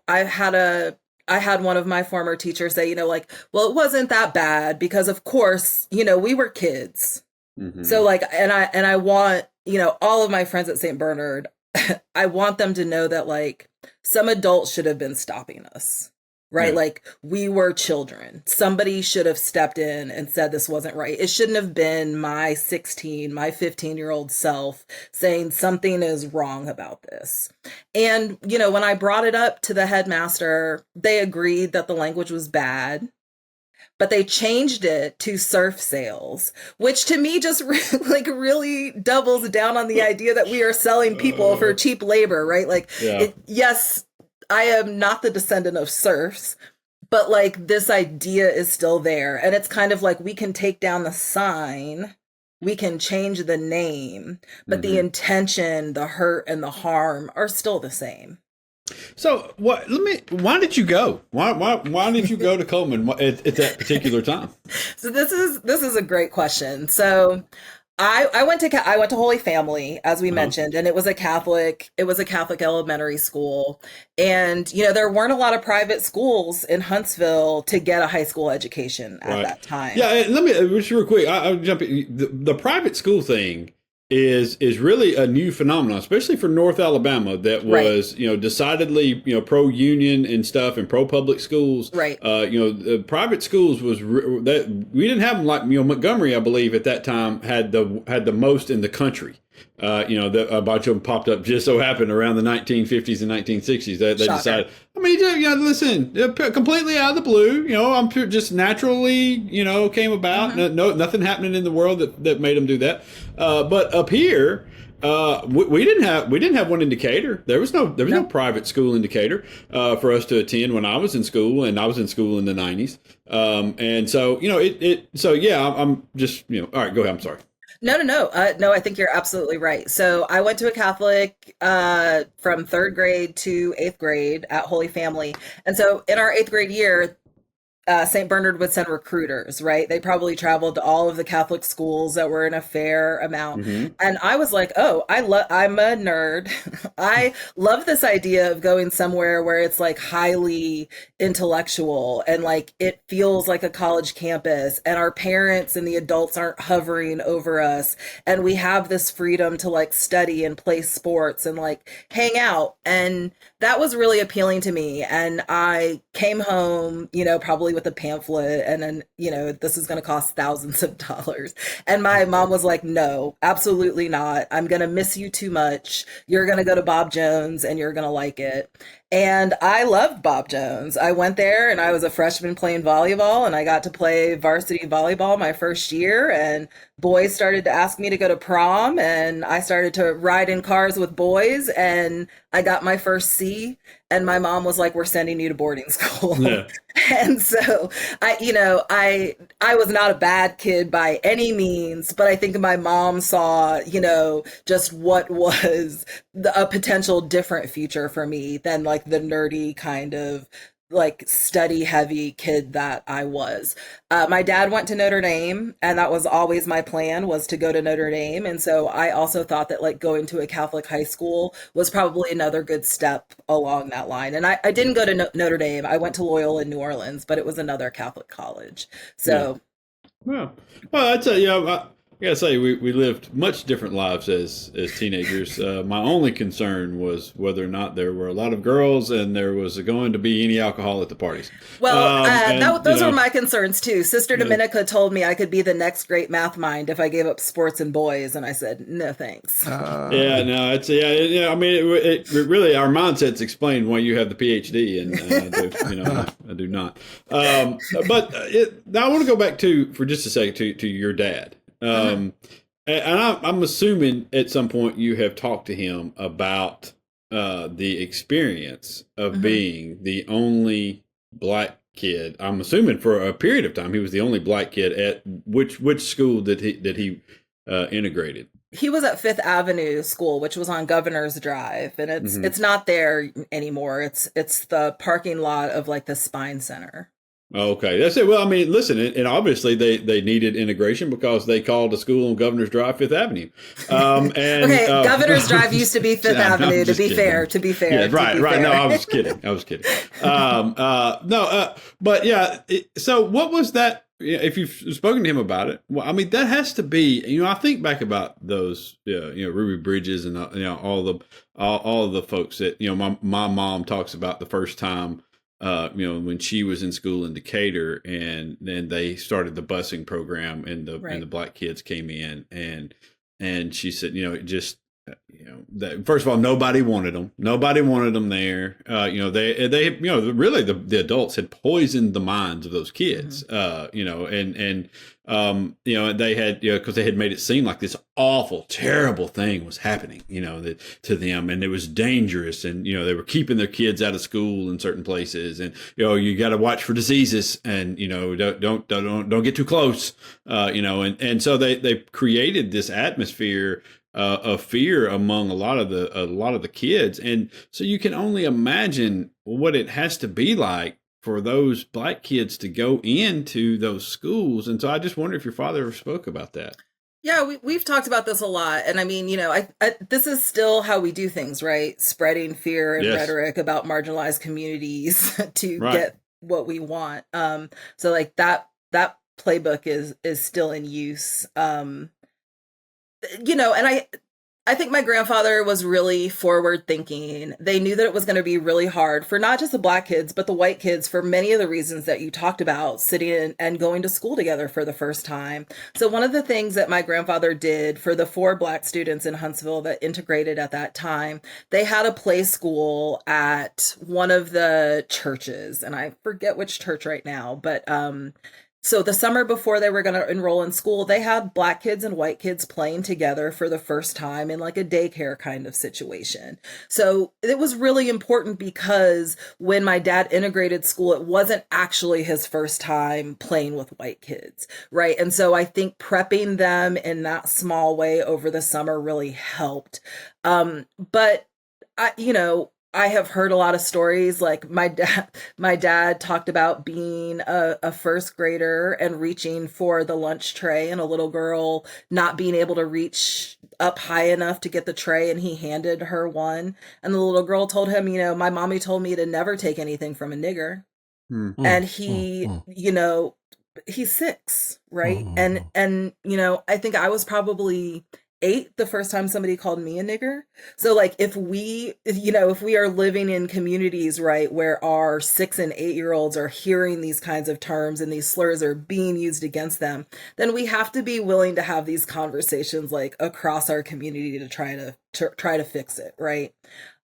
I had one of my former teachers say, well, it wasn't that bad because of course, we were kids. Mm-hmm. So and I want, all of my friends at St. Bernard, I want them to know that some adults should have been stopping us. Right? Yeah. We were children. Somebody should have stepped in and said this wasn't right. It shouldn't have been my 15-year-old self saying something is wrong about this. And, when I brought it up to the headmaster, they agreed that the language was bad, but they changed it to surf sales, which to me just really doubles down on the idea that we are selling people for cheap labor, right? Yes, I am not the descendant of serfs, but this idea is still there. And it's kind of we can take down the sign, we can change the name, but mm-hmm. the intention, the hurt, and the harm are still the same. So why did you go? Why did you go to Cullman at that particular time? So this is a great question. So I went to Holy Family, as we mentioned, and it was a Catholic elementary school. And, there weren't a lot of private schools in Huntsville to get a high school education at that time. Yeah, let me just real quick. I'll jump in. The private school thing is really a new phenomenon, especially for North Alabama, that was decidedly pro union and stuff and pro public schools. Right. The private schools that we didn't have them like Montgomery, I believe at that time had the most in the country. A bunch of them popped up just so happened around the 1950s and 1960s. They decided. I mean, listen, completely out of the blue. I'm sure just naturally, came about. No, nothing happening in the world that made them do that. But up here, we didn't have one indicator. There was no private school indicator for us to attend when I was in school, and I was in school in the 90s. And so I'm just all right. Go ahead. I'm sorry. No. I think you're absolutely right. So I went to a Catholic from third grade to eighth grade at Holy Family. And so in our eighth grade year, St. Bernard would send recruiters, right? They probably traveled to all of the Catholic schools that were in a fair amount. And I was like, oh, I'm a nerd. I love this idea of going somewhere where it's like highly intellectual and like it feels like a college campus and our parents and the adults aren't hovering over us. And we have this freedom to like study and play sports and like hang out. And that was really appealing to me. And I came home, probably with a pamphlet and then, this is going to cost thousands of dollars. And my mom was like, no, absolutely not. I'm going to miss you too much. You're going to go to Bob Jones and you're going to like it. And I loved Bob Jones. I went there and I was a freshman playing volleyball and I got to play varsity volleyball my first year and boys started to ask me to go to prom and I started to ride in cars with boys and I got my first C and my mom was like, we're sending you to boarding school. Yeah. And so I was not a bad kid by any means, but I think my mom saw, just what was a potential different future for me than like the nerdy kind of like study heavy kid that I was. My dad went to Notre Dame and that was always my plan was to go to Notre Dame. And so I also thought that like going to a Catholic high school was probably another good step along that line. And I didn't go to Notre Dame. I went to Loyola in New Orleans, but it was another Catholic college. So. Yeah. Well, I'd say, I gotta say, we lived much different lives as teenagers. My only concern was whether or not there were a lot of girls and there was going to be any alcohol at the parties. Well, those were my concerns too. Sister Dominica told me I could be the next great math mind if I gave up sports and boys, and I said no thanks. I mean, it really our mindsets explain why you have the PhD, and I do not. But I want to go back for just a second to your dad. And I'm assuming at some point you have talked to him about the experience of being the only black kid. I'm assuming for a period of time he was the only black kid at which school did he integrated? He was at Fifth Avenue School, which was on Governor's Drive, and it's not there anymore. It's the parking lot of like the Spine Center. Okay, that's it. Well, I mean, listen, and obviously they needed integration because they called a school on Governor's Drive Fifth Avenue. Governor's Drive used to be Fifth Avenue. To be fair, yeah, right. No, I was kidding. But yeah. So, what was that? If you've spoken to him about it, well, I mean, that has to be. I think back about those, Ruby Bridges and all of the folks that my mom talks about the first time. When she was in school in Decatur, and then they started the busing program, and the black kids came in, and she said, that first of all, nobody wanted them there. They really the adults had poisoned the minds of those kids. They had because they had made it seem like this awful, terrible thing was happening, to them, and it was dangerous, and they were keeping their kids out of school in certain places, and you got to watch for diseases, and don't get too close, and so they created this atmosphere of fear among a lot of the kids, and so you can only imagine what it has to be like for those black kids to go into those schools. And so I just wonder if your father ever spoke about that. Yeah, we've talked about this a lot. And I mean, I this is still how we do things, right? Spreading fear and rhetoric about marginalized communities to get what we want. So like that playbook is still in use. And I think my grandfather was really forward thinking. They knew that it was going to be really hard for not just the Black kids, but the white kids for many of the reasons that you talked about, sitting and going to school together for the first time. So one of the things that my grandfather did for the 4 Black students in Huntsville that integrated at that time, they had a play school at one of the churches, and I forget which church right now, but so the summer before they were going to enroll in school, they had Black kids and white kids playing together for the first time in like a daycare kind of situation. So it was really important because when my dad integrated school, it wasn't actually his first time playing with white kids, right? And so I think prepping them in that small way over the summer really helped. But I have heard a lot of stories. Like my dad talked about being a first grader and reaching for the lunch tray, and a little girl not being able to reach up high enough to get the tray, and he handed her one. And the little girl told him, my mommy told me to never take anything from a nigger. And he, he's 6, right? And I think I was probably 8 the first time somebody called me a nigger. So like if we are living in communities, right, where our 6 and 8-year-olds are hearing these kinds of terms and these slurs are being used against them, then we have to be willing to have these conversations like across our community to try to fix it, right?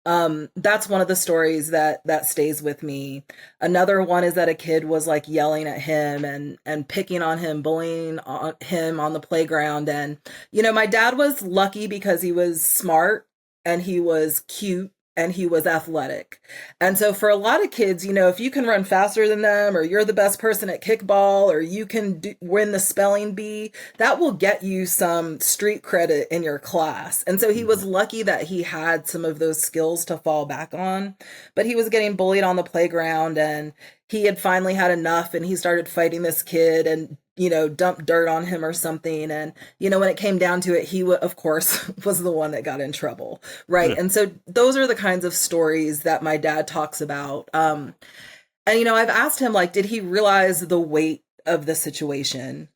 That's one of the stories that stays with me. Another one is that a kid was like yelling at him and picking on him, bullying him on the playground. And, my dad was lucky because he was smart and he was cute and he was athletic. And so for a lot of kids, if you can run faster than them, or you're the best person at kickball, or you can win the spelling bee, that will get you some street credit in your class. And so he was lucky that he had some of those skills to fall back on, but he was getting bullied on the playground, and he had finally had enough, and he started fighting this kid and dumped dirt on him or something. And, when it came down to it, he, of course, was the one that got in trouble. Right. Yeah. And so those are the kinds of stories that my dad talks about. And, I've asked him, like, did he realize the weight of the situation?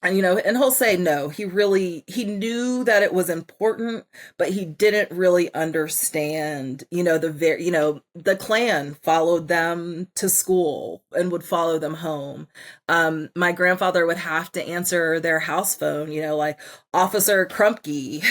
And, and he'll say, no, he knew that it was important, but he didn't really understand, the Klan followed them to school and would follow them home. My grandfather would have to answer their house phone, like Officer Crumpke,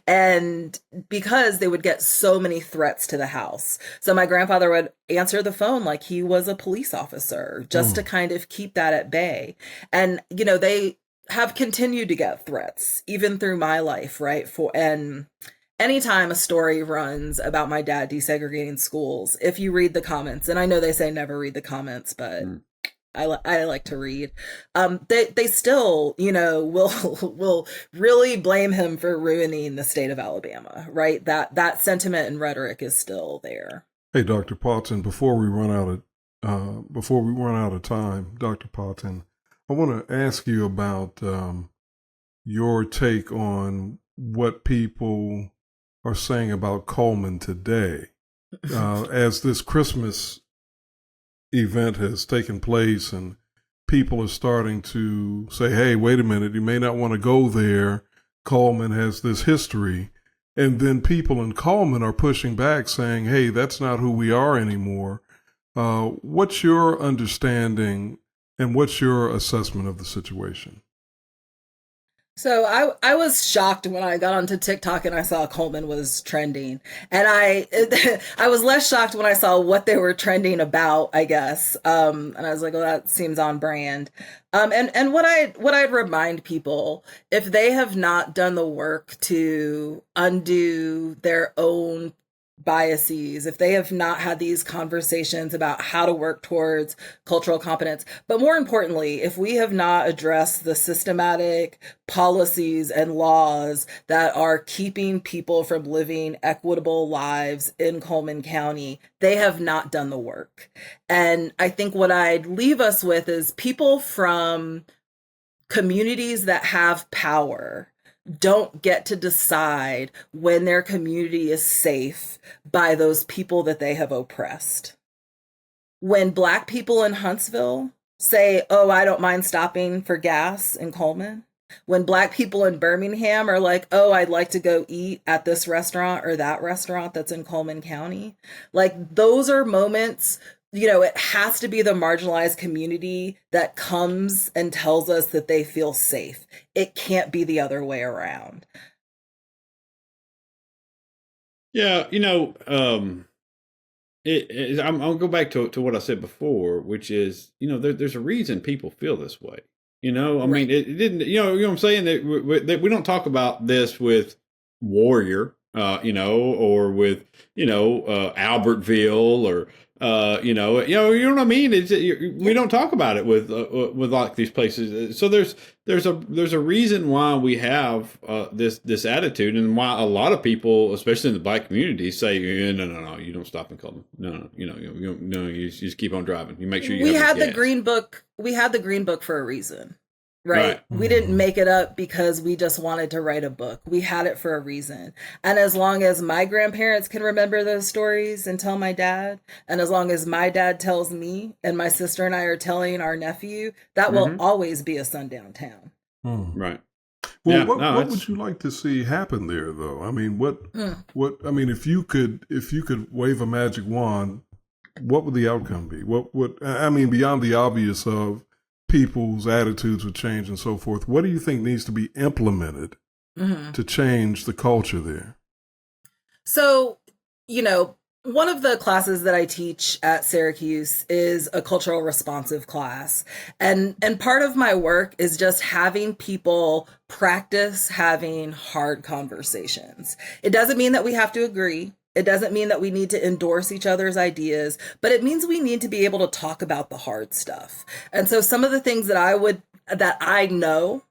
and because they would get so many threats to the house. So my grandfather would answer the phone like he was a police officer, just to kind of keep that at bay. And, they have continued to get threats even through my life, right? And anytime a story runs about my dad desegregating schools, if you read the comments, and I know they say never read the comments, but I like to read. They still, will really blame him for ruining the state of Alabama, right? That sentiment and rhetoric is still there. Hey, Dr. Patin, before we run out of time, Dr. Patin, I want to ask you about your take on what people are saying about Cullman today, as this Christmas event has taken place and people are starting to say, hey, wait a minute, you may not want to go there. Cullman has this history. And then people in Cullman are pushing back saying, hey, that's not who we are anymore. What's your understanding and what's your assessment of the situation? So I was shocked when I got onto TikTok and I saw Cullman was trending. And I was less shocked when I saw what they were trending about, I guess. And I was like, well, that seems on brand. And what I'd remind people, if they have not done the work to undo their own biases, if they have not had these conversations about how to work towards cultural competence, but more importantly, if we have not addressed the systematic policies and laws that are keeping people from living equitable lives in Cullman County, they have not done the work. And I think what I'd leave us with is people from communities that have power don't get to decide when their community is safe by those people that they have oppressed. When Black people in Huntsville say, oh, I don't mind stopping for gas in Cullman, When Black people in Birmingham are like, oh, I'd like to go eat at this restaurant or that restaurant that's in Cullman County. Like, those are moments, it has to be the marginalized community that comes and tells us that they feel safe. It can't be the other way around. Yeah, I'll go back to what I said before, which is, there's a reason people feel this way. I mean, it didn't, what I'm saying, that we don't talk about this with Warrior, or with, Albertville, or, you know what I mean? We don't talk about it with like these places. So there's a reason why we have this attitude, and why a lot of people, especially in the Black community, say, no, you don't stop in Cullman. No, you just keep on driving. You make sure we had the Green Book. We had the Green Book for a reason. Right. We didn't make it up because we just wanted to write a book. We had it for a reason. And as long as my grandparents can remember those stories and tell my dad, and as long as my dad tells me, and my sister and I are telling our nephew, that will always be a sundown town. Right. Well, what would you like to see happen there, though? I mean, if you could wave a magic wand, what would the outcome be? Beyond the obvious of people's attitudes would change and so forth, what do you think needs to be implemented to change the culture there? So, one of the classes that I teach at Syracuse is a cultural responsive class. And part of my work is just having people practice having hard conversations. It doesn't mean that we have to agree. It doesn't mean that we need to endorse each other's ideas, but it means we need to be able to talk about the hard stuff. And so some of the things that I know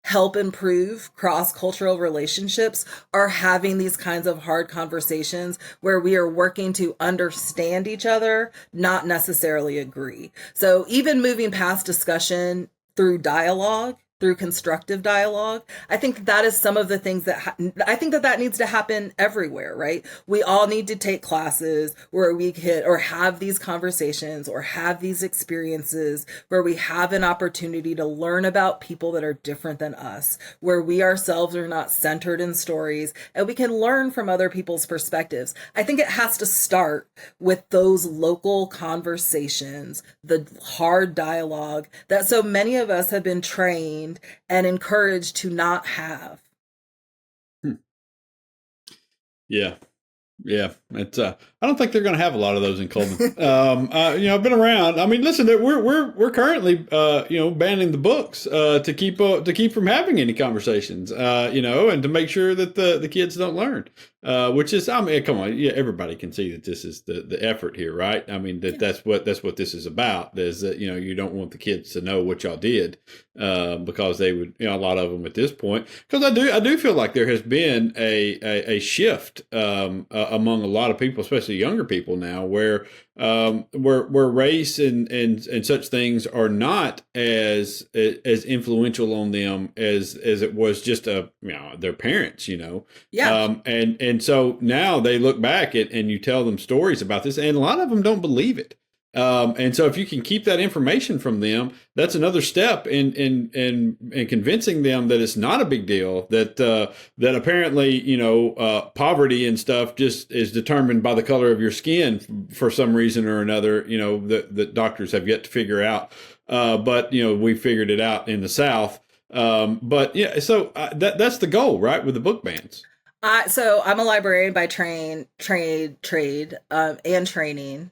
help improve cross-cultural relationships are having these kinds of hard conversations where we are working to understand each other, not necessarily agree. So even moving past discussion through dialogue, through constructive dialogue, I think that is some of the things that I think that needs to happen everywhere, right? We all need to take classes where we can, or have these conversations, or have these experiences where we have an opportunity to learn about people that are different than us, where we ourselves are not centered in stories, and we can learn from other people's perspectives. I think it has to start with those local conversations, the hard dialogue that so many of us have been trained and encouraged to not have. Yeah. It's I don't think they're going to have a lot of those in Cullman. I've been around. I mean, listen, we're currently banning the books to keep from having any conversations. And to make sure that the kids don't learn. Which is, come on, everybody can see that this is the effort here, right? I mean, that's what this is about. Is that you don't want the kids to know what y'all did, because they would, a lot of them at this point. Because I do feel like there has been a shift among a lot of people, especially younger people now, where race and such things are not as influential on them as it was just their parents, and so now they look back and you tell them stories about this, and a lot of them don't believe it. And so if you can keep that information from them, that's another step in convincing them that it's not a big deal, that apparently, poverty and stuff just is determined by the color of your skin for some reason or another, that doctors have yet to figure out. But we figured it out in the South. So that's the goal, right? With the book bans. So I'm a librarian by trade, and training.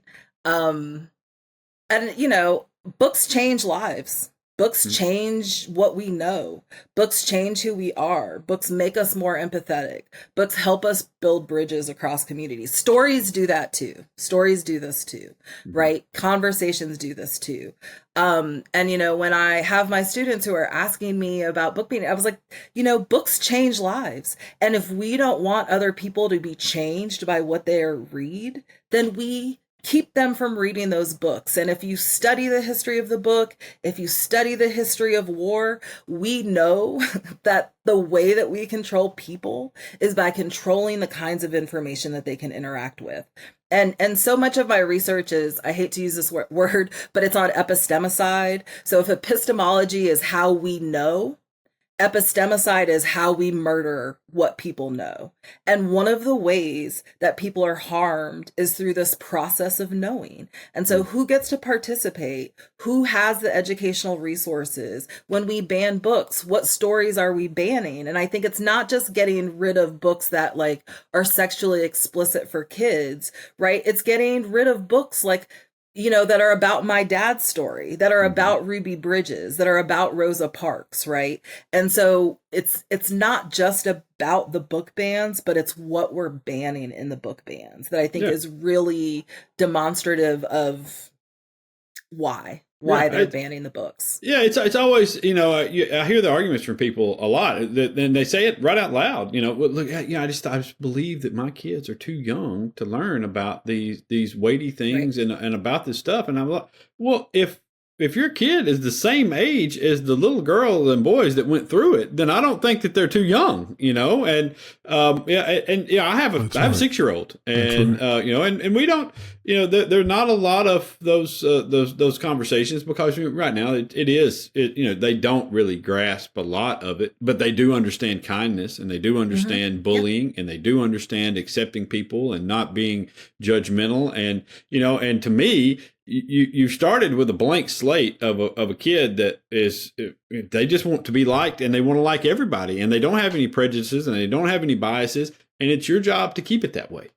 Books change lives. Books change what we know. Books change who we are. Books make us more empathetic. Books help us build bridges across communities. Stories do that too. Stories do this too, right? Conversations do this too. When I have my students who are asking me about book banning, I was like, books change lives. And if we don't want other people to be changed by what they read, then we keep them from reading those books. And if you study the history of the book, if you study the history of war, we know that the way that we control people is by controlling the kinds of information that they can interact with. And so much of my research is, I hate to use this word, but it's on epistemicide. So if epistemology is how we know, epistemicide is how we murder what people know. And one of the ways that people are harmed is through this process of knowing. And so who gets to participate? Who has the educational resources? When we ban books, what stories are we banning? And I think it's not just getting rid of books that like are sexually explicit for kids, right? It's getting rid of books like, you know, that are about my dad's story, that are about Ruby Bridges, that are about Rosa Parks, right? And so it's not just about the book bans, but it's what we're banning in the book bans that I think is really demonstrative of why they're banning the books. Yeah, it's always, you know, I hear the arguments from people a lot, and they say it right out loud. You know, look, you know, I just believe that my kids are too young to learn about these weighty things and about this stuff. And I'm like, well, if your kid is the same age as the little girl and boys that went through it, then I don't think that they're too young, you know. And I have a 6-year-old, and you know, and we don't, you know, there are not a lot of those conversations because right now it is you know, they don't really grasp a lot of it, but they do understand kindness, and they do understand bullying, and they do understand accepting people and not being judgmental, and you know, and to me, you started with a blank slate of a kid that is, they just want to be liked, and they want to like everybody, and they don't have any prejudices, and they don't have any biases, and it's your job to keep it that way,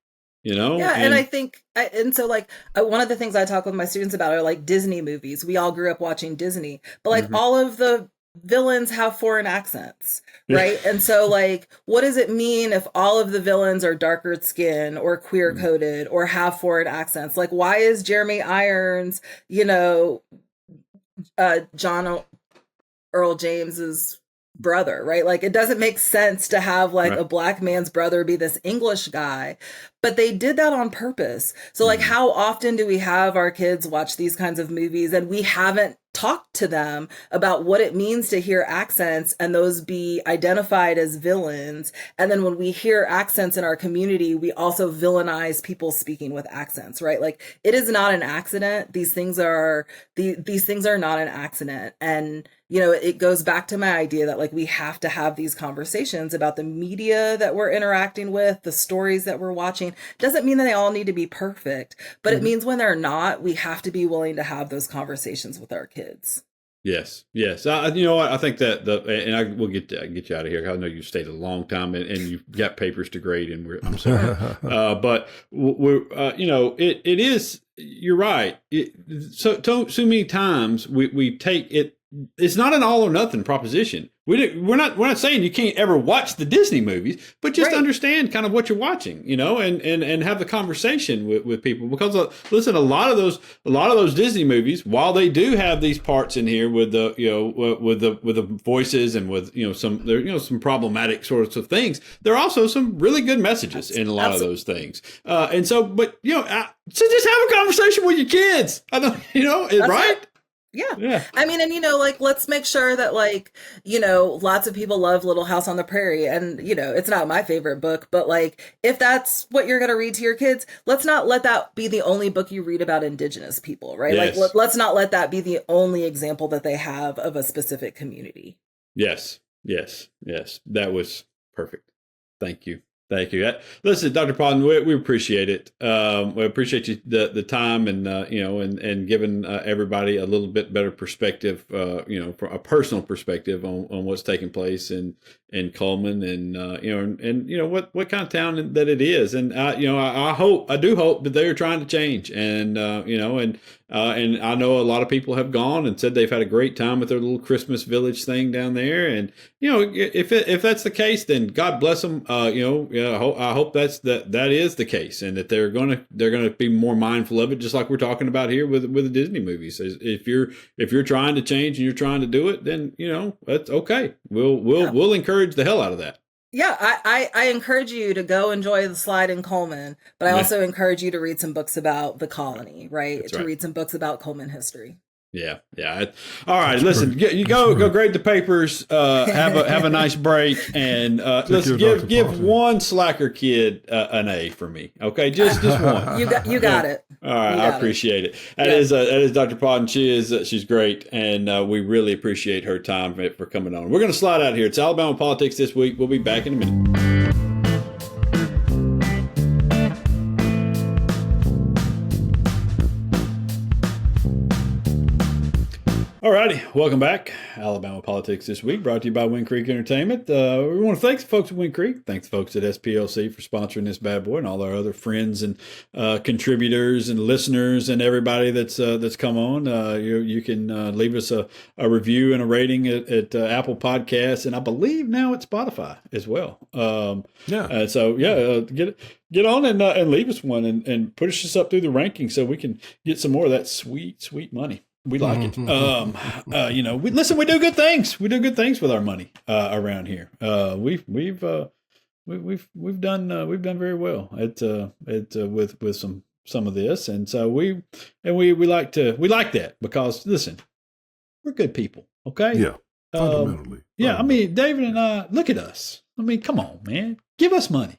you know? Yeah, and I think, and so like one of the things I talk with my students about are like Disney movies. We all grew up watching Disney, but like all of the villains have foreign accents, right? And so like, what does it mean if all of the villains are darker skin or queer coded or have foreign accents? Like, why is Jeremy Irons, you know, John Earl James's brother, right? Like, it doesn't make sense to have like a black man's brother be this English guy, but they did that on purpose. So like, how often do we have our kids watch these kinds of movies and we haven't talked to them about what it means to hear accents and those be identified as villains? And then when we hear accents in our community, we also villainize people speaking with accents, right? Like, it is not an accident. These things are not an accident. And you know, it goes back to my idea that like, we have to have these conversations about the media that we're interacting with, the stories that we're watching. Doesn't mean that they all need to be perfect, but it means when they're not, we have to be willing to have those conversations with our kids. Yes. You know what? I think that and I will get you out of here. I know you stayed a long time, and you've got papers to grade, and I'm sorry, but we're you know, it is. You're right. So many times we take it. It's not an all or nothing proposition. We're not saying you can't ever watch the Disney movies, but just understand kind of what you're watching, you know, and have the conversation with people, because listen, a lot of those Disney movies, while they do have these parts in here with the, you know, with the voices and with, you know, some problematic sorts of things, there are also some really good messages in a lot of those things. And so, but you know, so just have a conversation with your kids. I don't, you know, right? Yeah. I mean, and you know, like, let's make sure that like, you know, lots of people love Little House on the Prairie, and you know, it's not my favorite book, but like, if that's what you're going to read to your kids, let's not let that be the only book you read about Indigenous people, right? Yes. Like, let's not let that be the only example that they have of a specific community. Yes. That was perfect. Thank you. Listen, Dr. Patin, we appreciate it. We appreciate you the time and you know, and giving everybody a little bit better perspective, you know, from a personal perspective on what's taking place in Cullman, and you know, and you know what kind of town that it is, and you know, I do hope that they are trying to change, and you know, and I know a lot of people have gone and said they've had a great time with their little Christmas village thing down there, and you know, if that's the case, then God bless them. You know, I hope that is the case, and that they're gonna be more mindful of it, just like we're talking about here with the Disney movies. If you're trying to change and you're trying to do it, then you know, that's okay. We'll encourage the hell out of that. Yeah, I encourage you to go enjoy the slide in Cullman, but I also encourage you to read some books about the colony, right? That's right. Read some books about Cullman history. Yeah. All right. Listen, you go grade the papers. Have a nice break, and let's give one slacker kid an A for me. Okay, just one. You got it. All right, I appreciate it. That is Dr. Patin. She's great, and we really appreciate her time for coming on. We're going to slide out here. It's Alabama Politics This Week. We'll be back in a minute. Alrighty, welcome back. Alabama Politics This Week, brought to you by Wind Creek Entertainment. We want to thank the folks at Wind Creek. Thank the folks at SPLC for sponsoring this bad boy, and all our other friends and contributors and listeners and everybody that's come on. You can leave us a review and a rating at Apple Podcasts, and I believe now at Spotify as well. Get on and leave us one and push us up through the rankings so we can get some more of that sweet money. We like it. We do good things. We do good things with our money around here. We've done very well with some of this, and so we like that because listen, we're good people. Okay. Yeah. Fundamentally. Yeah. I mean, David and I, look at us. I mean, come on, man, give us money.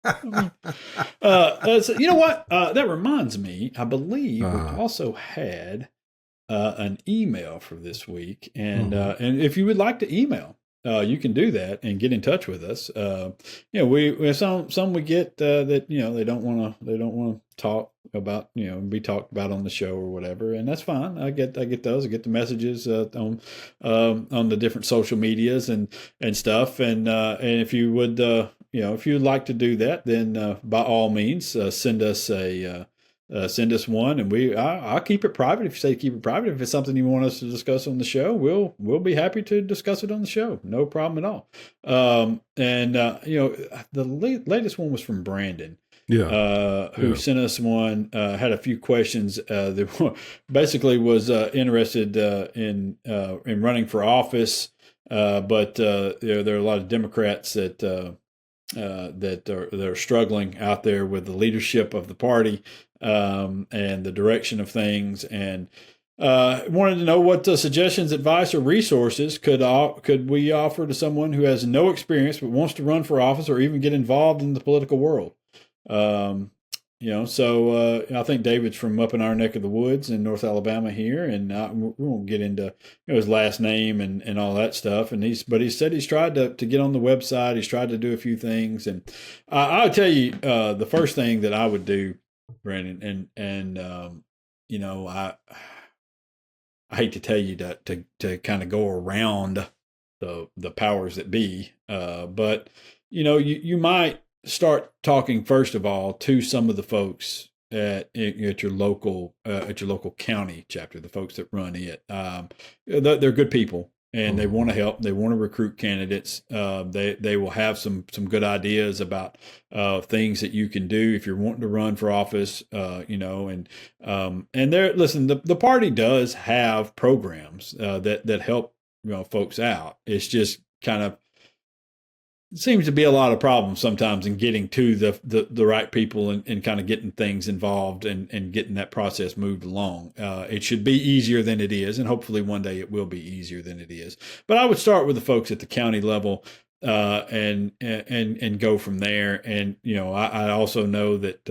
You know what? That reminds me. I believe we also had an email for this week, and if you would like to email, you can do that and get in touch with us. We some we get that they don't want to talk about be talked about on the show or whatever, and that's fine. I get those. I get the messages on the different social medias and stuff, and if you would if you'd like to do that, then by all means send us one, and I'll keep it private. If you say keep it private, if it's something you want us to discuss on the show, we'll be happy to discuss it on the show. No problem at all. The latest one was from Brandon. Who sent us one, had a few questions, that basically was interested in running for office, but there are a lot of Democrats that are struggling out there with the leadership of the party and the direction of things, and wanted to know what suggestions, advice, or resources could we offer to someone who has no experience but wants to run for office or even get involved in the political world. So I think David's from up in our neck of the woods in North Alabama here, and we won't get into his last name and all that stuff. And he said he's tried to get on the website. He's tried to do a few things, and I'll tell you the first thing that I would do, Brandon, and I hate to tell you to kind of go around the powers that be, but you might start talking first of all to some of the folks at your local county chapter, the folks that run it. They're good people, and they want to help. They want to recruit candidates. They will have some good ideas about things that you can do if you're wanting to run for office. And the party does have programs that help folks out. It's just kind of seems to be a lot of problems sometimes in getting to the right people and kind of getting things involved and getting that process moved along. It should be easier than it is, and hopefully one day it will be easier than it is. But I would start with the folks at the county level and go from there. And I also know that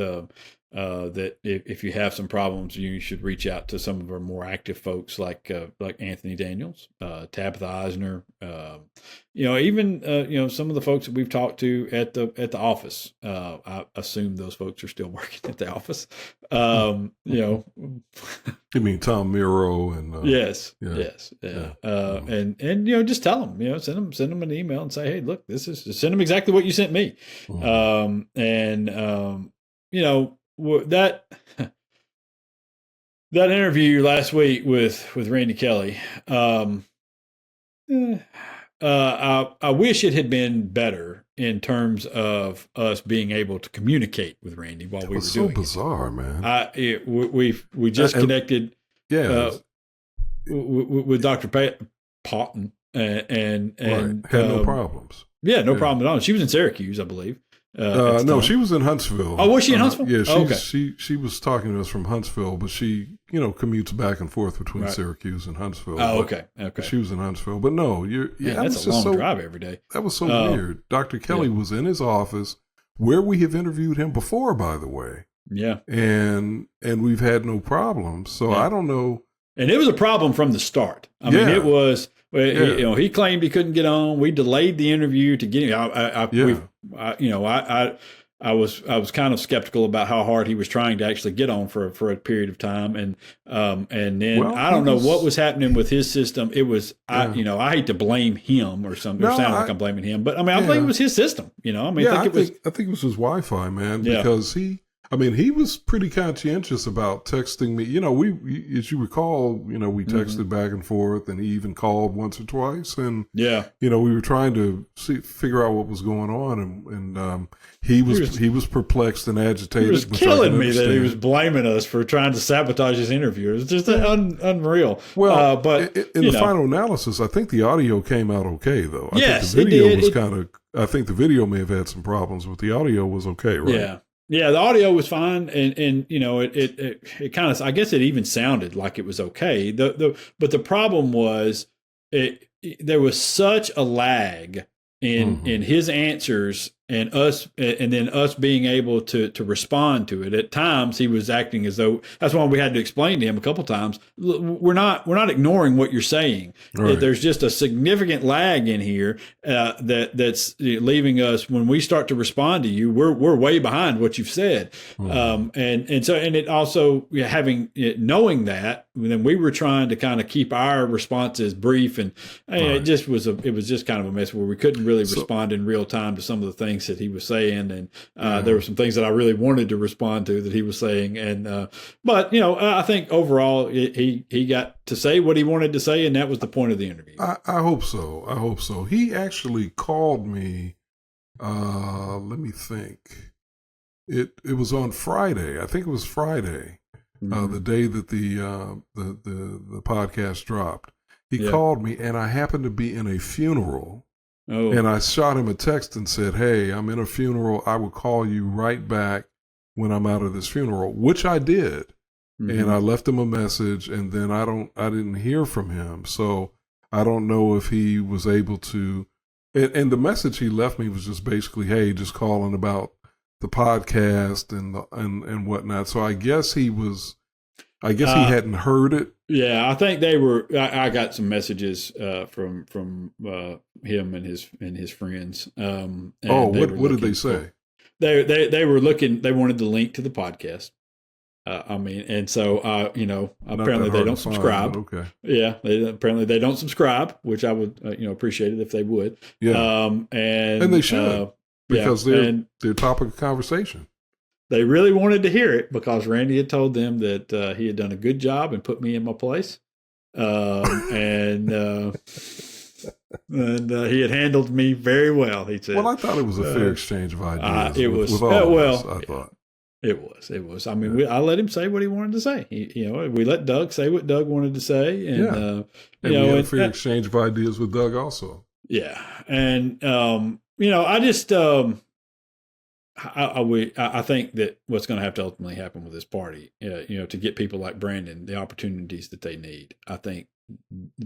that if you have some problems, you should reach out to some of our more active folks like Anthony Daniels, Tabitha Eisner, even some of the folks that we've talked to at the office. I assume those folks are still working at the office. You mean Tom Miro and yes. And just tell them, send them an email and say, hey, look, send them exactly what you sent me. That interview last week with Randy Kelly, I wish it had been better in terms of us being able to communicate with Randy while we were doing it. It was so bizarre, man. We just connected with Dr. Patin and had no problems. Yeah, no problem at all. She was in Syracuse, I believe. No, she was in Huntsville. Oh, was she in Huntsville? Yeah, okay. she was talking to us from Huntsville, but she, commutes back and forth between Syracuse and Huntsville. Oh, okay. But she was in Huntsville. But no, that's a long drive every day. That was so weird. Dr. Kelly was in his office where we have interviewed him before, by the way. Yeah. And we've had no problems. So I don't know. And it was a problem from the start. I mean, it was, he claimed he couldn't get on. We delayed the interview to get him. I was kind of skeptical about how hard he was trying to actually get on for a period of time. And then I don't know what was happening with his system. It was, I hate to blame him or something, or sound like I'm blaming him, but I mean, I think it was his system, I think it was his Wi-Fi, man, because he was pretty conscientious about texting me. We, as you recall, we texted back and forth, and he even called once or twice. And, we were trying to figure out what was going on. And he was perplexed and agitated. He was killing me that he was blaming us for trying to sabotage his interview. It was just unreal. Well, but in the final analysis, I think the audio came out okay, though. I think the video was I think the video may have had some problems, but the audio was okay, right? Yeah. Yeah, the audio was fine, and it kind of, I guess it even sounded like it was okay. But the problem was there was such a lag in his answers and then us being able to respond to it. At times he was acting as though, that's why we had to explain to him a couple times, we're not ignoring what you're saying. Right. There's just a significant lag in here that's leaving us, when we start to respond to you, we're way behind what you've said. And it also, knowing that, then we were trying to kind of keep our responses brief, and it was just kind of a mess where we couldn't really respond in real time to some of the things that he was saying, and there were some things that I really wanted to respond to that he was saying, and but I think overall he got to say what he wanted to say, and that was the point of the interview. I hope so. He actually called me. Let me think. It was on Friday. I think it was Friday, the day that the podcast dropped. He called me, and I happened to be in a funeral. Oh. And I shot him a text and said, "Hey, I'm in a funeral. I will call you right back when I'm out of this funeral," which I did. And I left him a message, and then I didn't hear from him. So I don't know if he was able to, and the message he left me was just basically, "Hey, just calling about the podcast and whatnot." So I guess he hadn't heard it. Yeah, I think they were. I got some messages from him and his friends. What did they say? They were looking. They wanted the link to the podcast. And so apparently they don't subscribe. Okay. Yeah, apparently they don't subscribe, which I would appreciate it if they would. Yeah. And they should because they're topic of conversation. They really wanted to hear it because Randy had told them that he had done a good job and put me in my place, and he had handled me very well. He said. Well, I thought it was a fair exchange of ideas. It was. With all of us, I thought. It was. I mean, I let him say what he wanted to say. We let Doug say what Doug wanted to say, and we had a fair exchange of ideas with Doug also. Yeah, and I just. I think that what's going to have to ultimately happen with this party, to get people like Brandon the opportunities that they need, I think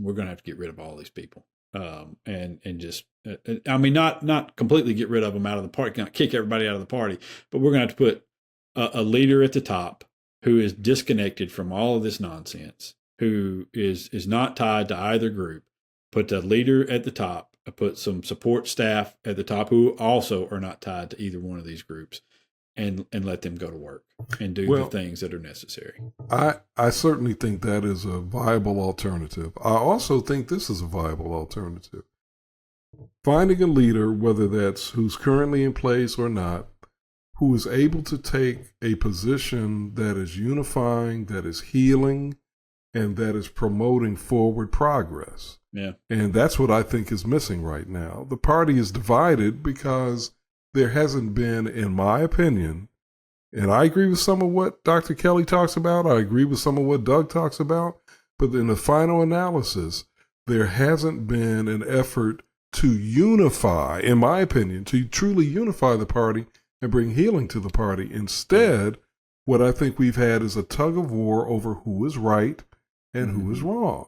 we're going to have to get rid of all these people, and just, not completely get rid of them out of the party, not kick everybody out of the party, but we're going to have to put a leader at the top who is disconnected from all of this nonsense, who is not tied to either group. Put the leader at the top. Put some support staff at the top who also are not tied to either one of these groups, and let them go to work and do the things that are necessary. I certainly think that is a viable alternative. I also think this is a viable alternative. Finding a leader, whether that's who's currently in place or not, who is able to take a position that is unifying, that is healing, and that is promoting forward progress. Yeah. And that's what I think is missing right now. The party is divided because there hasn't been, in my opinion, and I agree with some of what Dr. Kelly talks about, I agree with some of what Doug talks about, but in the final analysis, there hasn't been an effort to unify, in my opinion, to truly unify the party and bring healing to the party. Instead, what I think we've had is a tug of war over who is right and who is wrong.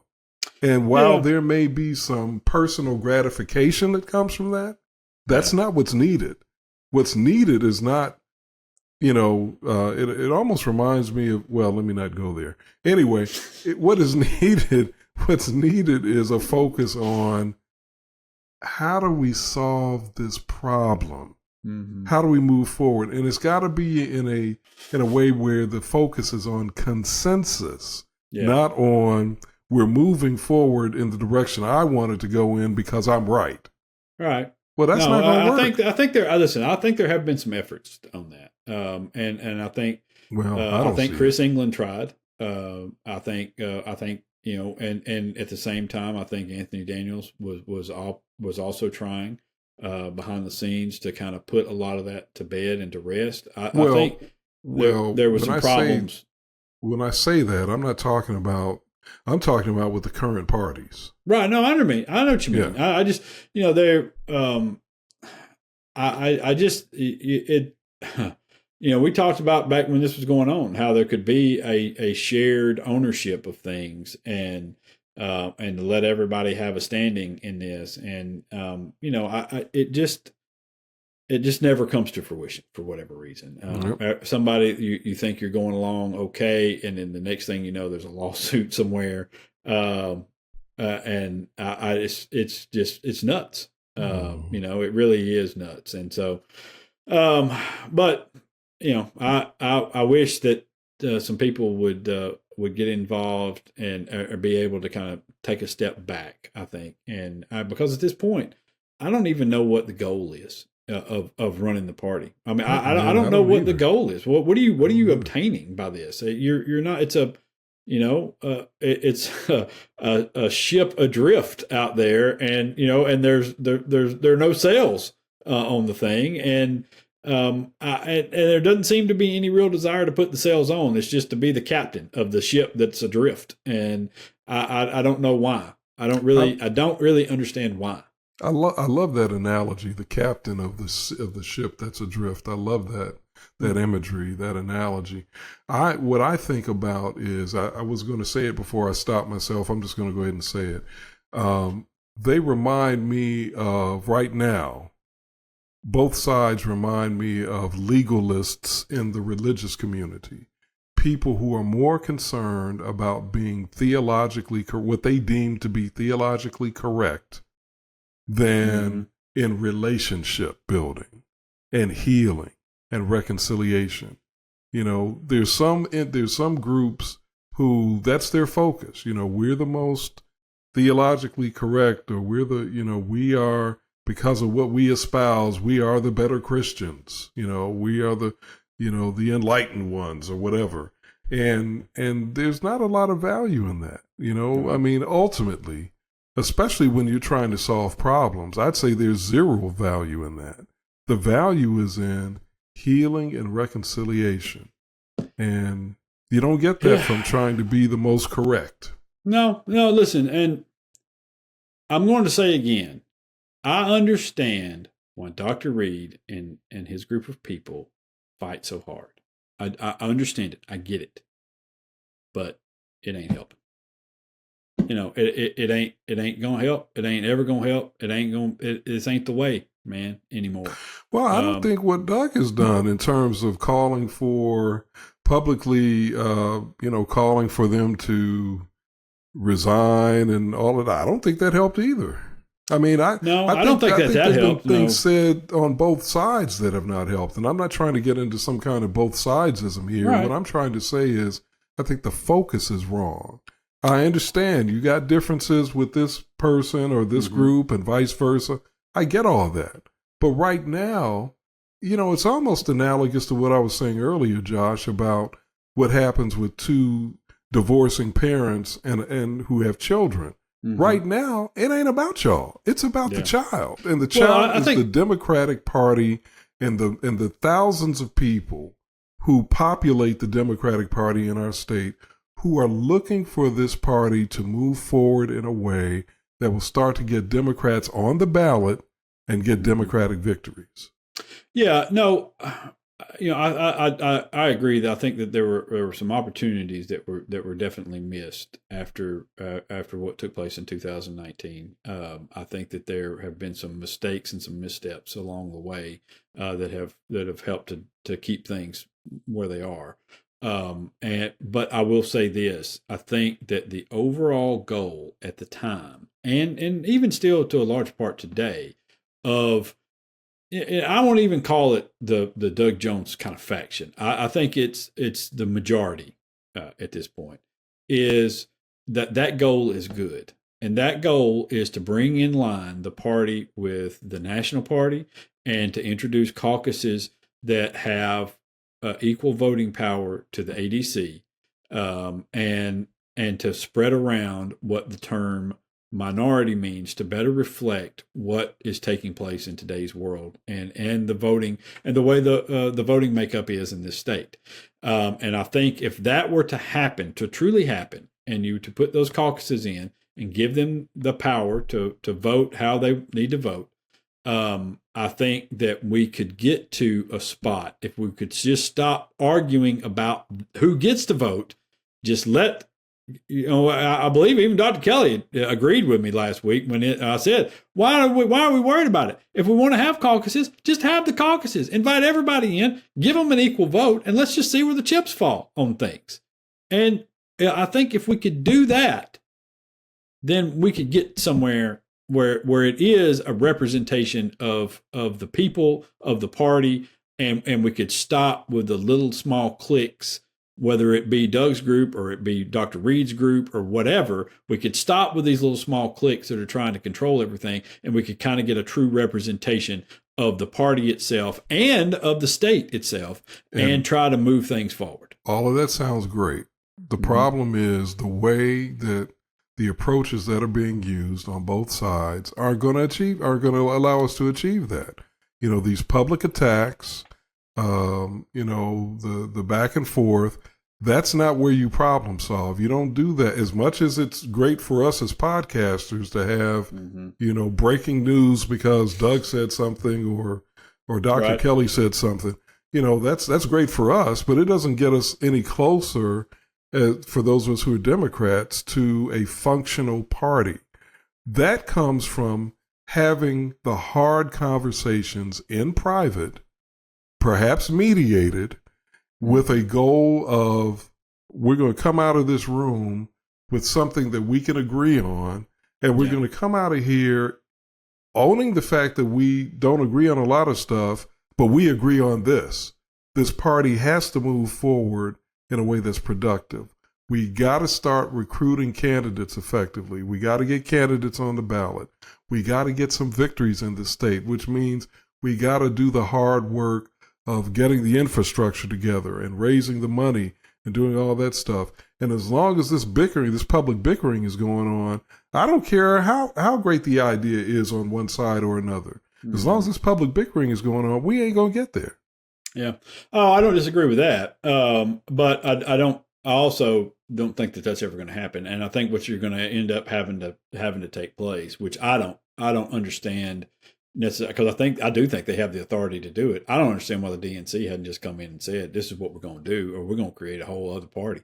And while there may be some personal gratification that comes from that, that's not what's needed. What's needed is not, it almost reminds me of, well, let me not go there. Anyway, what's needed is a focus on how do we solve this problem? Mm-hmm. How do we move forward? And it's got to be in a way where the focus is on consensus, not on we're moving forward in the direction I wanted to go in because I'm right. Right. Well, that's not going to work. I think I think there have been some efforts on that. And I think, I think Chris England tried. I think, and at the same time, I think Anthony Daniels was also trying behind the scenes to kind of put a lot of that to bed and to rest. I think there was some problems. When I say that, I'm talking about with the current parties. Right. No, I know what you mean. Yeah. I just, we talked about back when this was going on, how there could be a shared ownership of things and to let everybody have a standing in this. And, it just never comes to fruition for whatever reason. Somebody, you think you're going along okay, and then the next thing you know, there's a lawsuit somewhere, and it's nuts. It really is nuts. And so, but I wish that some people would get involved and or be able to kind of take a step back. I think, and because at this point, I don't even know what the goal is. Of running the party. I mean, I don't know what the goal is. What are you obtaining by this? You're not. It's it's a ship adrift out there, and and there are no sails on the thing, and there doesn't seem to be any real desire to put the sails on. It's just to be the captain of the ship that's adrift, and I don't know why. I don't really understand why. I love that analogy, the captain of the ship that's adrift. I love that imagery, that analogy. What I think about is, I was going to say it before I stopped myself. I'm just going to go ahead and say it. They remind me of, right now, both sides remind me of legalists in the religious community. People who are more concerned about being what they deem to be theologically correct than in relationship building and healing and reconciliation. There's some groups who that's their focus. We're the most theologically correct, or we are, because of what we espouse, we are the better Christians. We are the enlightened ones, or whatever. And there's not a lot of value in that. I mean, ultimately, especially when you're trying to solve problems, I'd say there's zero value in that. The value is in healing and reconciliation. And you don't get that from trying to be the most correct. No, listen, and I'm going to say again, I understand why Dr. Reed and his group of people fight so hard. I understand it. I get it. But it ain't helping. It ain't gonna help. It ain't ever gonna help. This ain't the way, man, anymore. Well, I don't think what Doug has done in terms of calling for publicly, calling for them to resign and all of that, I don't think that helped either. I mean, I don't think that helped. Things said on both sides that have not helped, and I'm not trying to get into some kind of both sidesism here. Right. What I'm trying to say is, I think the focus is wrong. I understand you got differences with this person or this group and vice versa. I get all that. But right now, it's almost analogous to what I was saying earlier, Josh, about what happens with two divorcing parents and who have children. Mm-hmm. Right now, it ain't about y'all. It's about the child. And the child is the Democratic Party and the thousands of people who populate the Democratic Party in our state, who are looking for this party to move forward in a way that will start to get Democrats on the ballot and get Democratic victories. Yeah, no, I agree that I think that there were some opportunities that were definitely missed after what took place in 2019. I think that there have been some mistakes and some missteps along the way that have helped to keep things where they are. But I will say this: I think that the overall goal at the time, and even still to a large part today, of I won't even call it the Doug Jones kind of faction. I think it's the majority at this point, is that goal is good. And that goal is to bring in line the party with the National Party and to introduce caucuses that have equal voting power to the ADC, and to spread around what the term minority means to better reflect what is taking place in today's world and the voting and the way the voting makeup is in this state. And I think if that were to happen, to truly happen, and you to put those caucuses in and give them the power to vote how they need to vote, I think that we could get to a spot if we could just stop arguing about who gets to vote. Just let, I believe even Dr. Kelly agreed with me last week when I said, why are we worried about it? If we want to have caucuses, just have the caucuses, invite everybody in, give them an equal vote, and let's just see where the chips fall on things. And I think if we could do that, then we could get somewhere where it is a representation of the people, of the party, and we could stop with the little small cliques, whether it be Doug's group or it be Dr. Reed's group or whatever. We could stop with these little small cliques that are trying to control everything, and we could kind of get a true representation of the party itself and of the state itself, and try to move things forward. All of that sounds great. The problem is the way that the approaches that are being used on both sides are going to allow us to achieve that. You know, these public attacks, the back and forth, that's not where you problem solve. You don't do that. As much as it's great for us as podcasters to have, breaking news because Doug said something or Dr. Kelly said something, that's great for us, but it doesn't get us any closer, for those of us who are Democrats, to a functional party. That comes from having the hard conversations in private, perhaps mediated, with a goal of, we're going to come out of this room with something that we can agree on, and we're going to come out of here owning the fact that we don't agree on a lot of stuff, but we agree on this. This party has to move forward in a way that's productive. We got to start recruiting candidates effectively. We got to get candidates on the ballot. We got to get some victories in the state, which means we got to do the hard work of getting the infrastructure together and raising the money and doing all that stuff. And as long as this public bickering is going on, I don't care how great the idea is on one side or another. Mm-hmm. As long as this public bickering is going on, we ain't going to get there. Yeah. Oh, I don't disagree with that. But I also don't think that that's ever going to happen. And I think what you're going to end up having to take place, which I don't understand necessarily, because I do think they have the authority to do it. I don't understand why the DNC hadn't just come in and said, this is what we're going to do, or we're going to create a whole other party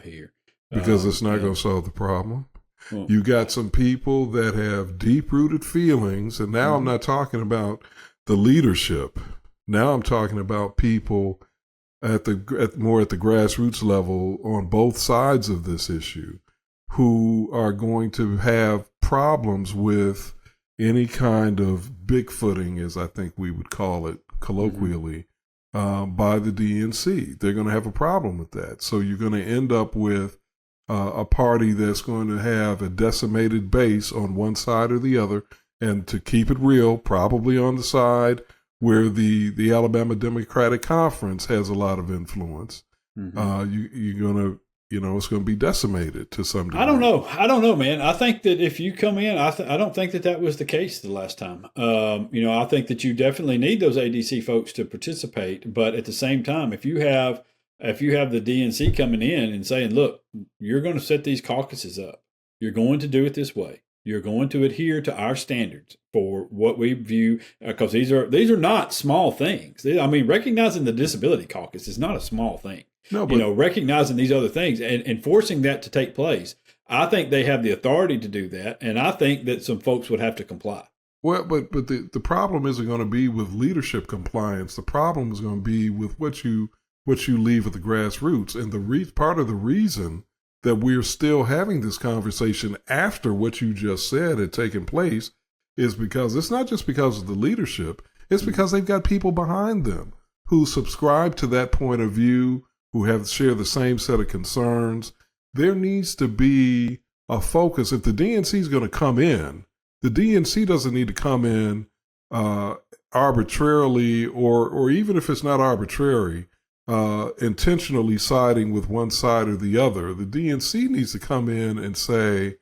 here. Because it's not going to solve the problem. Well, you got some people that have deep-rooted feelings, and now I'm not talking about the leadership. Now I'm talking about people more at the grassroots level on both sides of this issue, who are going to have problems with any kind of bigfooting, as I think we would call it colloquially, by the DNC. They're going to have a problem with that. So you're going to end up with a party that's going to have a decimated base on one side or the other, and to keep it real, probably on the side where the Alabama Democratic Conference has a lot of influence. You're going to, it's going to be decimated to some degree. I don't know, man. I think that if you come in, I don't think that was the case the last time. I think that you definitely need those ADC folks to participate. But at the same time, if you have the DNC coming in and saying, look, you're going to set these caucuses up, you're going to do it this way, You're going to adhere to our standards for what we view, because these are not small things. I mean, recognizing the disability caucus is not a small thing. No, but recognizing these other things and forcing that to take place. I think they have the authority to do that, and I think that some folks would have to comply. well, but the problem isn't going to be with leadership compliance. The problem is going to be with what you leave at the grassroots, and part of the reason that we're still having this conversation after what you just said had taken place is because it's not just because of the leadership, it's because they've got people behind them who subscribe to that point of view, who share the same set of concerns. There needs to be a focus. If the DNC is going to come in, the DNC doesn't need to come in arbitrarily, or even if it's not arbitrary, intentionally siding with one side or the other. The DNC needs to come in and say,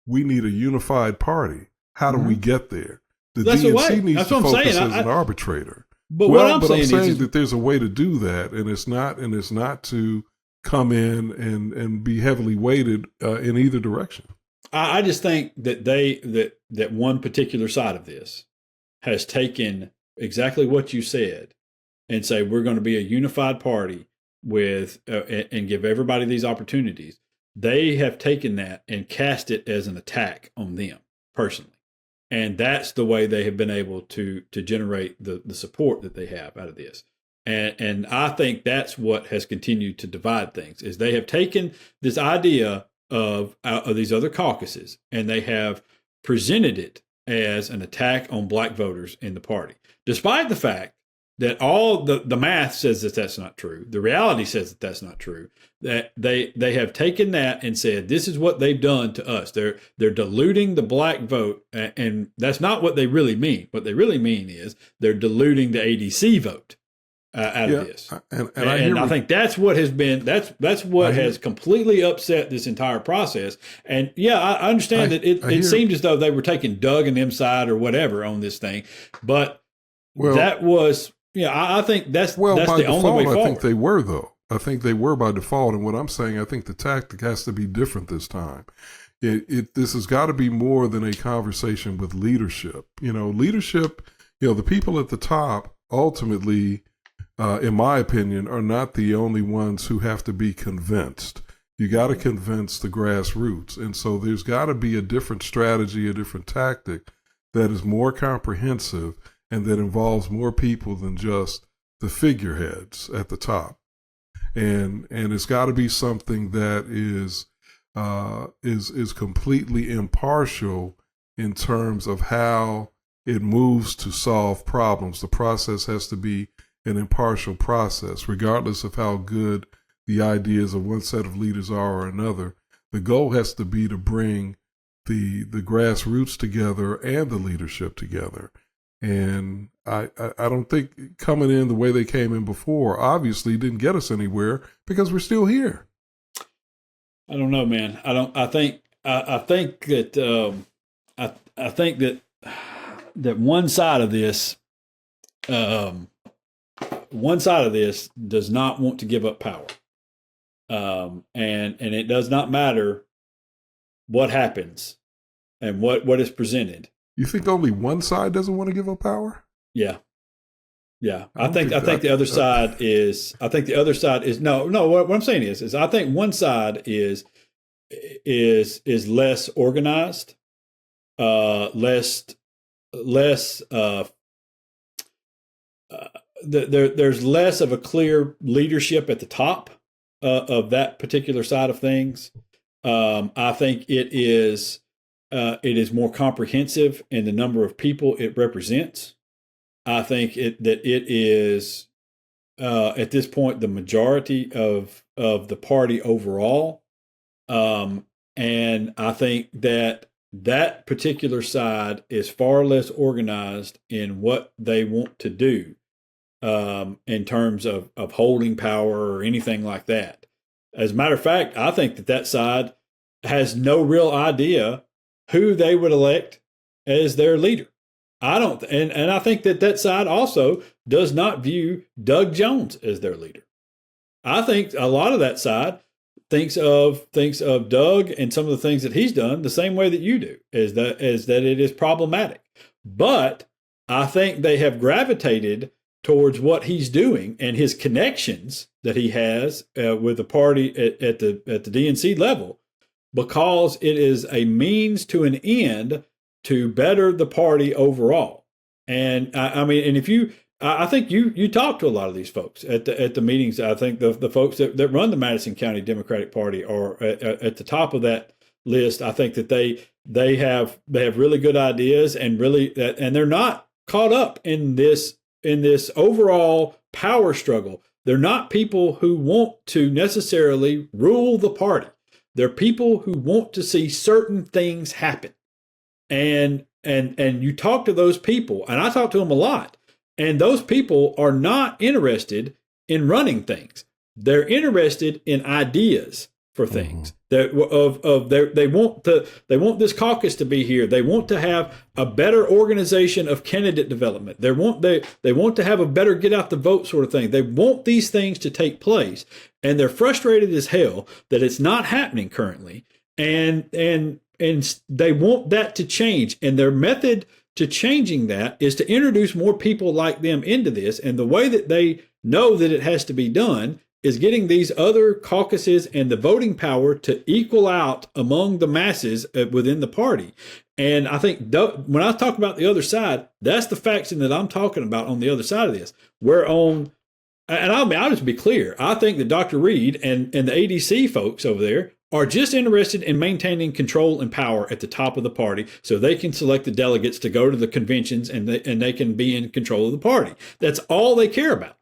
we need a unified party. How do we get there? The DNC needs to focus as an arbitrator. But what I'm saying is that there's a way to do that, and it's not to come in and be heavily weighted in either direction. I just think that that one particular side of this has taken exactly what you said and say, we're going to be a unified party with and give everybody these opportunities. They have taken that and cast it as an attack on them personally. And that's the way they have been able to generate the support that they have out of this. And I think that's what has continued to divide things, is they have taken this idea of these other caucuses and they have presented it as an attack on black voters in the party, despite the fact that all the math says that that's not true. The reality says that that's not true. That they have taken that and said, this is what they've done to us. They're diluting the black vote, and that's not what they really mean. What they really mean is they're diluting the ADC vote out of this. And I think that's what has been that's what has completely upset this entire process. And I understand that it seemed as though they were taking Doug and them side or whatever on this thing, but that was. I think that's the only way forward. I think they were, though. I think they were by default. And what I'm saying, I think the tactic has to be different this time. This has got to be more than a conversation with leadership. Leadership, the people at the top ultimately, in my opinion, are not the only ones who have to be convinced. You got to convince the grassroots. And so there's got to be a different strategy, a different tactic that is more comprehensive and that involves more people than just the figureheads at the top. And it's got to be something that is completely impartial in terms of how it moves to solve problems. The process has to be an impartial process, regardless of how good the ideas of one set of leaders are or another. The goal has to be to bring the grassroots together and the leadership together. And I don't think coming in the way they came in before obviously didn't get us anywhere, because we're still here. I don't know, man. I think that one side of this does not want to give up power. And it does not matter what happens and what is presented. You think only one side doesn't want to give up power? Yeah. I think the other side is no. What I'm saying is I think one side is less organized, there's less of a clear leadership at the top of that particular side of things. I think it is more comprehensive in the number of people it represents. I think that it is at this point the majority of the party overall, and I think that particular side is far less organized in what they want to do in terms of holding power or anything like that. As a matter of fact, I think that side has no real idea who they would elect as their leader. I don't, and I think that side also does not view Doug Jones as their leader. I think a lot of that side thinks of Doug and some of the things that he's done the same way that you do, is that it is problematic. But I think they have gravitated towards what he's doing and his connections that he has with the party at the DNC level, because it is a means to an end to better the party overall. And I mean, and if you, I think you talk to a lot of these folks at the meetings. I think the folks that run the Madison County Democratic Party are at the top of that list. I think that they have really good ideas and they're not caught up in this overall power struggle. They're not people who want to necessarily rule the party. They're people who want to see certain things happen. And you talk to those people, and I talk to them a lot, and those people are not interested in running things. They're interested in ideas for things. They want this caucus to be here. They want to have a better organization of candidate development. They want to have a better get out the vote sort of thing. They want these things to take place, and they're frustrated as hell that it's not happening currently. And they want that to change. And their method to changing that is to introduce more people like them into this. And the way that they know that it has to be done is getting these other caucuses and the voting power to equal out among the masses within the party. And I think when I talk about the other side, that's the faction that I'm talking about on the other side of this. And I'll just be clear. I think that Dr. Reed and the ADC folks over there are just interested in maintaining control and power at the top of the party so they can select the delegates to go to the conventions and they can be in control of the party. That's all they care about.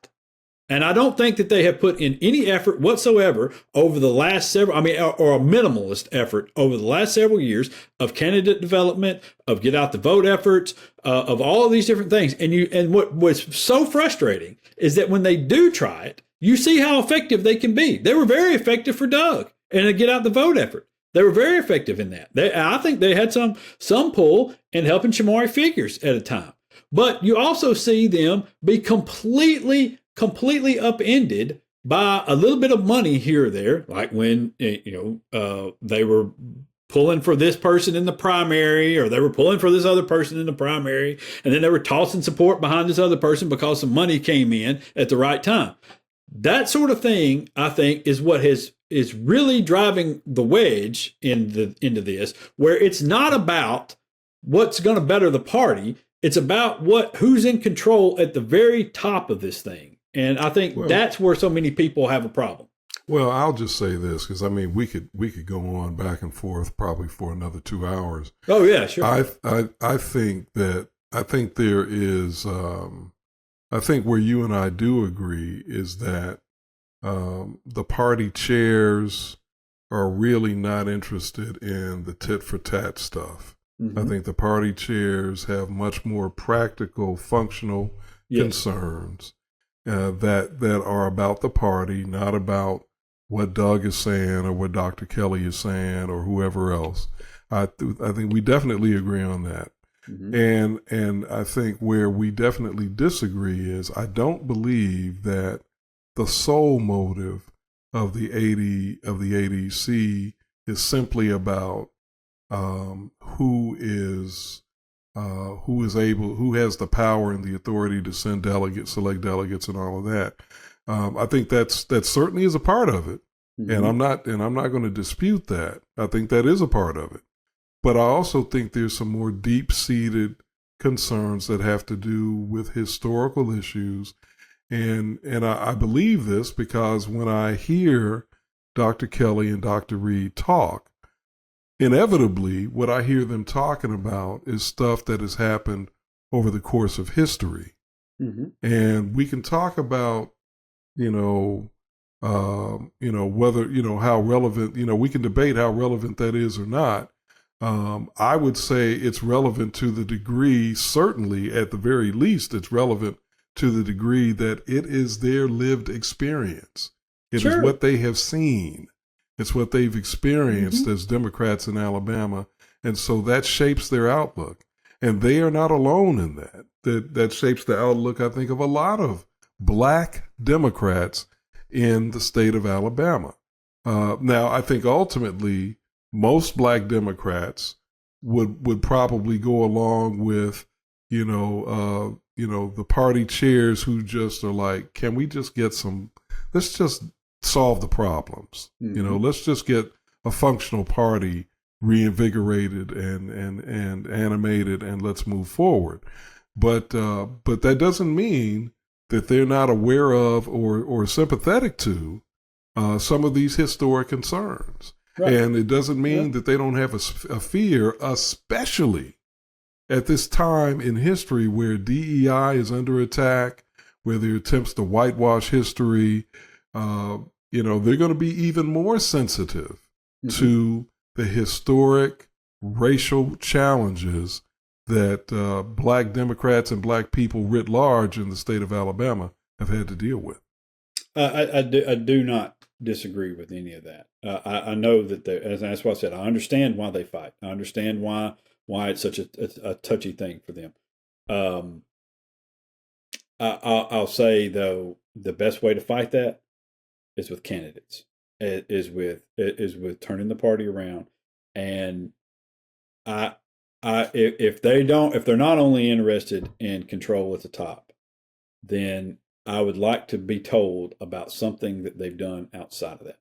And I don't think that they have put in any effort whatsoever over the last or a minimalist effort over the last several years of candidate development, of get out the vote efforts, of all of these different things. And what was so frustrating is that when they do try it, you see how effective they can be. They were very effective for Doug and a get out the vote effort. They were very effective in that. I think they had some pull in helping Shamari Figures at a time. But you also see them be completely upended by a little bit of money here or there, like when they were pulling for this person in the primary, or they were pulling for this other person in the primary, and then they were tossing support behind this other person because some money came in at the right time. That sort of thing, I think, is what is really driving the wedge into this, where it's not about what's going to better the party. It's about who's in control at the very top of this thing. And I think that's where so many people have a problem. Well, I'll just say this, because I mean, we could go on back and forth probably for another 2 hours. Oh yeah, sure. I think there is. I think where you and I do agree is that the party chairs are really not interested in the tit for tat stuff. Mm-hmm. I think the party chairs have much more practical, functional concerns that are about the party, not about what Doug is saying or what Dr. Kelly is saying or whoever else. I think we definitely agree on that. Mm-hmm. And I think where we definitely disagree is I don't believe that the sole motive of the ADC is simply about who has the power and the authority to send delegates, select delegates, and all of that. I think that certainly is a part of it, mm-hmm. and I'm not going to dispute that. I think that is a part of it, but I also think there's some more deep-seated concerns that have to do with historical issues, and I believe this because when I hear Dr. Kelly and Dr. Reed talk, inevitably, what I hear them talking about is stuff that has happened over the course of history. Mm-hmm. And we can talk about, whether, how relevant, we can debate how relevant that is or not. I would say it's relevant to the degree, certainly at the very least, it's relevant to the degree that it is their lived experience. It is what they have seen. It's what they've experienced mm-hmm. as Democrats in Alabama. And so that shapes their outlook. And they are not alone in that. That shapes the outlook, I think, of a lot of Black Democrats in the state of Alabama. Now, I think ultimately most Black Democrats would probably go along with, the party chairs who just are like, can we just get let's just solve the problems. Mm-hmm. Let's just get a functional party reinvigorated and animated, and let's move forward. But that doesn't mean that they're not aware of or sympathetic to some of these historic concerns. Right. And it doesn't mean that they don't have a fear, especially at this time in history where DEI is under attack, where there are attempts to whitewash history. They're going to be even more sensitive to the historic racial challenges that Black Democrats and Black people writ large in the state of Alabama have had to deal with. I do not disagree with any of that. I know that that's why I said I understand why they fight. I understand why it's such a touchy thing for them. I'll say though, the best way to fight that is with candidates. It is with turning the party around. And if they're not only interested in control at the top, then I would like to be told about something that they've done outside of that.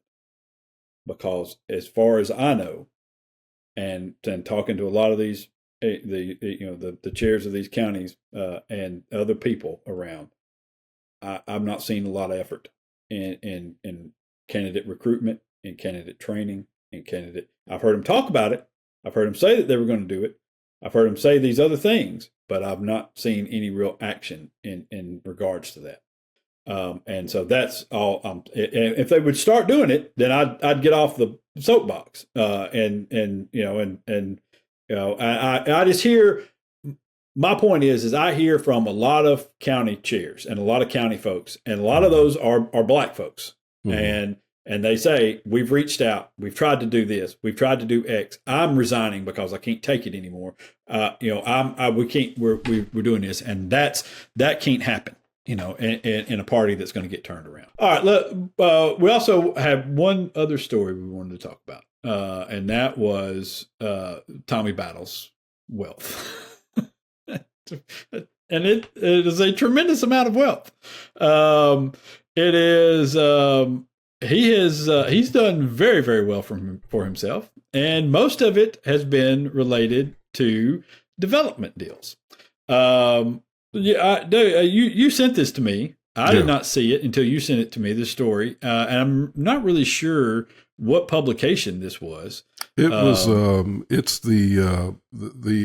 Because as far as I know, and talking to a lot of these, the chairs of these counties and other people around, I've not seen a lot of effort in candidate recruitment, in candidate training, in candidate. I've heard them talk about it. I've heard them say that they were going to do it. I've heard them say these other things, but I've not seen any real action in regards to that. And so that's all. If they would start doing it, then I'd get off the soapbox. I just hear. My point is I hear from a lot of county chairs and a lot of county folks, and a lot of those are Black folks, and they say we've reached out, we've tried to do this, we've tried to do X. I'm resigning because I can't take it anymore. We're doing this, and that can't happen. In a party that's going to get turned around. All right, look, we also have one other story we wanted to talk about, and that was Tommy Battle's wealth. And it is a tremendous amount of wealth. It is he's done very, very well for himself, and most of it has been related to development deals. You sent this to me. I did not see it until you sent it to me, this story. And I'm not really sure what publication this was. It was, it's the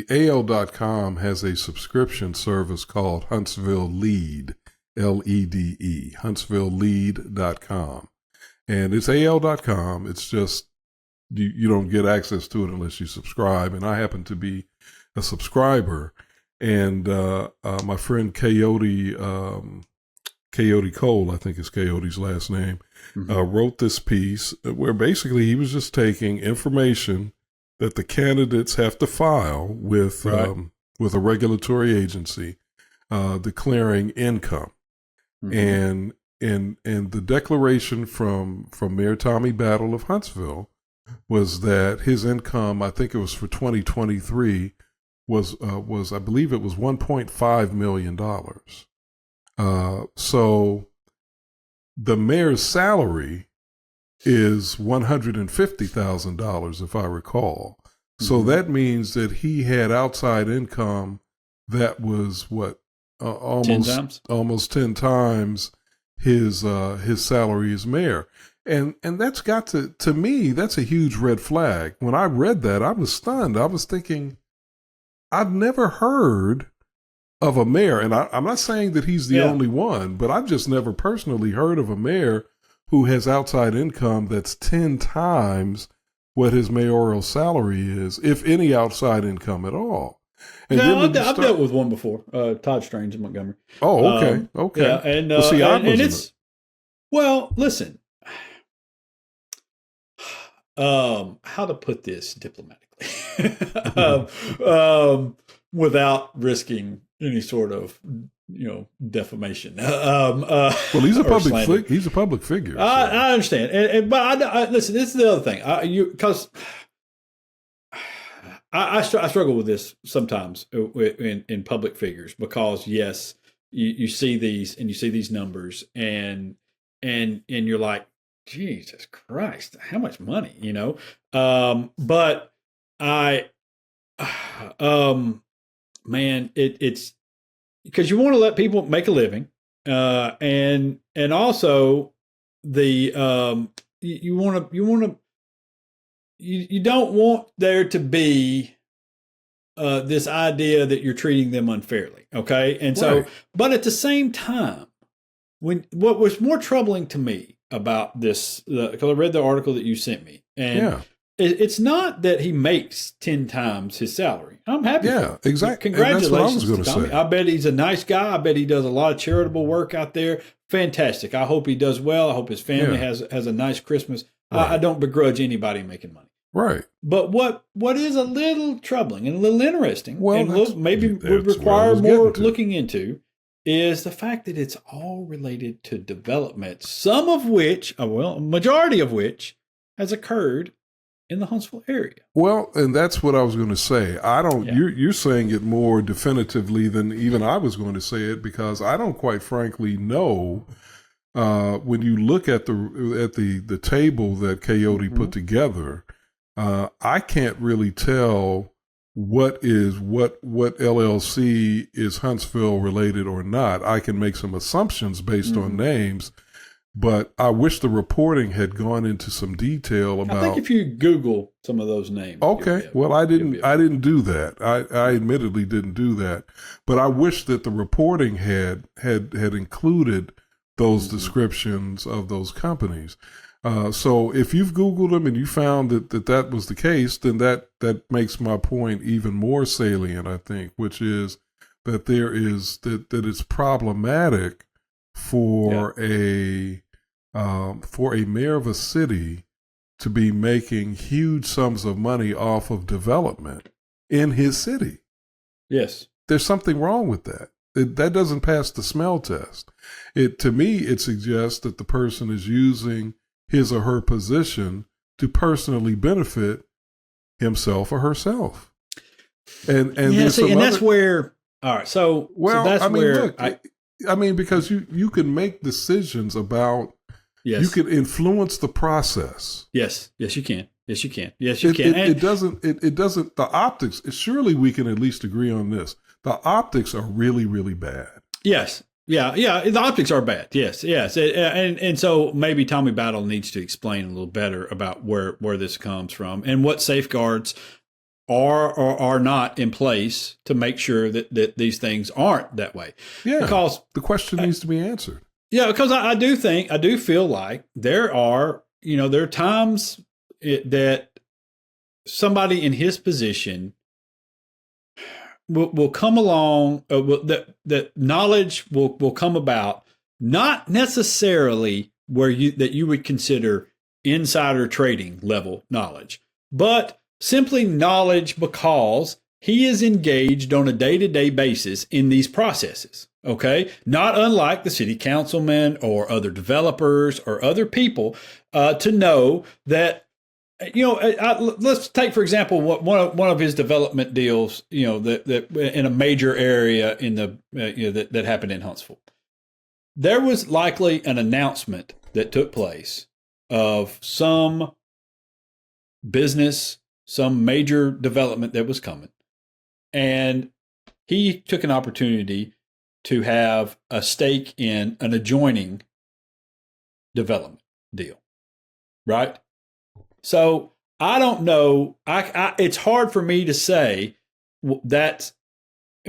AL.com has a subscription service called Huntsville Lead, LEDE, HuntsvilleLead.com. And it's AL.com. It's just, you don't get access to it unless you subscribe. And I happen to be a subscriber. And my friend Coyote Cole, I think is Coyote's last name, wrote this piece where basically he was just taking information that the candidates have to file with a regulatory agency declaring income, and the declaration from Mayor Tommy Battle of Huntsville was that his income, I think it was for 2023. Was I believe it was $1.5 million. So the mayor's salary is $150,000, if I recall. So that means that he had outside income that was almost 10 times his salary as mayor. And that's got to me, that's a huge red flag. When I read that, I was stunned. I was thinking, I've never heard of a mayor, and I'm not saying that he's the only one, but I've just never personally heard of a mayor who has outside income that's 10 times what his mayoral salary is, if any outside income at all. And I've dealt with one before, Todd Strange in Montgomery. Oh, okay, okay. Yeah, and it's well, listen, how to put this diplomatically, without risking any sort of defamation. Well, he's a he's a public figure. So. I understand, but I listen. This is the other thing. Because I struggle with this sometimes in public figures, because yes, you see these numbers and you're like, Jesus Christ, how much money, but man, it's because you want to let people make a living, and also the you don't want there to be this idea that you're treating them unfairly, okay? And so, right. But at the same time, what was more troubling to me about this, because I read the article that you sent me, and it's not that he makes 10 times his salary. I'm happy. Yeah, exactly. Congratulations to Tommy. I bet he's a nice guy. I bet he does a lot of charitable work out there. Fantastic. I hope he does well. I hope his family has a nice Christmas. Right. I don't begrudge anybody making money. Right. But what is a little troubling and a little interesting, and maybe would require more looking into, is the fact that it's all related to development, some of which, majority of which, has occurred in the Huntsville area. Well, and that's what I was going to say. You're saying it more definitively than even I was going to say it, because I don't quite frankly know. When you look at the table that Coyote put together, I can't really tell what LLC is Huntsville related or not. I can make some assumptions based on names, but I wish the reporting had gone into some detail about. I think if you Google some of those names. Okay. Well, I didn't do that. I admittedly didn't do that, but I wish that the reporting had included those descriptions of those companies. So if you've Googled them and you found that was the case, then that makes my point even more salient, I think, which is that that it's problematic for a mayor of a city to be making huge sums of money off of development in his city. Yes. There's something wrong with that. That doesn't pass the smell test. To me, it suggests that the person is using his or her position to personally benefit himself or herself. And that's where. All right, so that's where. Because you can make decisions about. Yes. You can influence the process. Yes, you can. Yes, you can. It doesn't. The optics. Surely we can at least agree on this. The optics are really, really bad. Yes. Yeah. The optics are bad. Yes. And so maybe Tommy Battle needs to explain a little better about where this comes from and what safeguards are or are not in place to make sure that these things aren't that way. Yeah. Because the question needs to be answered. Yeah, because I do feel like there are times that somebody in his position will come along, that knowledge will come about, not necessarily that you would consider insider trading level knowledge, but simply knowledge because he is engaged on a day-to-day basis in these processes. Okay, not unlike the city councilman or other developers or other people to know that. Let's take, for example, one of his development deals, that in a major area in that happened in Huntsville. There was likely an announcement that took place of some business, some major development that was coming. And he took an opportunity to have a stake in an adjoining development deal, right? So I don't know. It's hard for me to say that's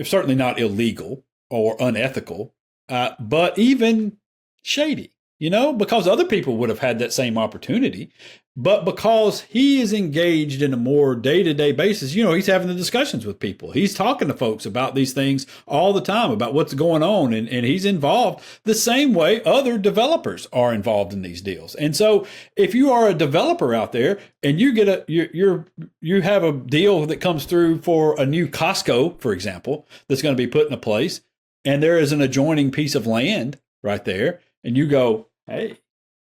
certainly not illegal or unethical, but even shady. because other people would have had that same opportunity. But because he is engaged in a more day-to-day basis, he's having the discussions with people. He's talking to folks about these things all the time, about what's going on, and he's involved the same way other developers are involved in these deals. And so if you are a developer out there and you get you have a deal that comes through for a new Costco, for example, that's going to be put in a place, and there is an adjoining piece of land right there, and you go, hey,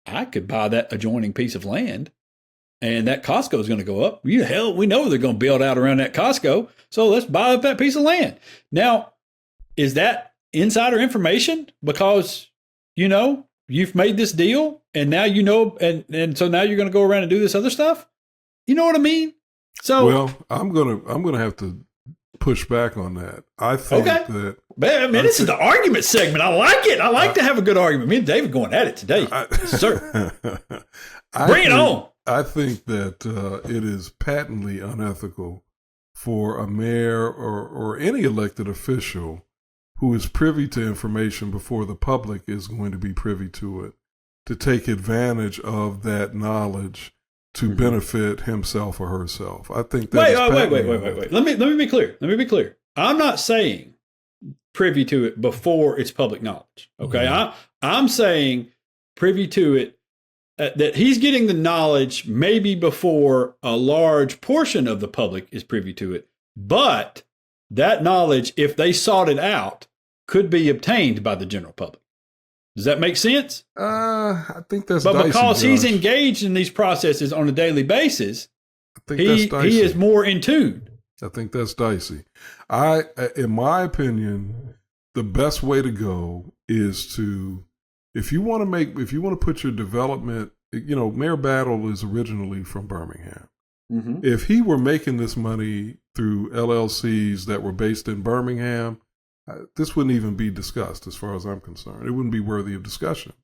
I could buy that adjoining piece of land, and that Costco is going to go up. We know they're going to build out around that Costco, so let's buy up that piece of land. Now, is that insider information because, you've made this deal, and now and so now you're going to go around and do this other stuff? You know what I mean? So, well, I'm gonna have to push back on that. I think that. Man, this is the argument segment. I like it. I like to have a good argument. Me and David going at it today. Sir. Bring it on. I think that it is patently unethical for a mayor or any elected official who is privy to information before the public is going to be privy to it, to take advantage of that knowledge to benefit himself or herself. I think that wait. Let me be clear. I'm not saying privy to it before it's public knowledge. Okay. Mm-hmm. I'm saying privy to it, that he's getting the knowledge maybe before a large portion of the public is privy to it. But that knowledge, if they sought it out, could be obtained by the general public. Does that make sense? I think that's but dicey, because Josh. He's engaged in these processes on a daily basis, he is more in tune. I think that's dicey. In my opinion, the best way to go is to, if you want to put your development, Mayor Battle is originally from Birmingham. Mm-hmm. If he were making this money through LLCs that were based in Birmingham, this wouldn't even be discussed as far as I'm concerned. It wouldn't be worthy of discussion,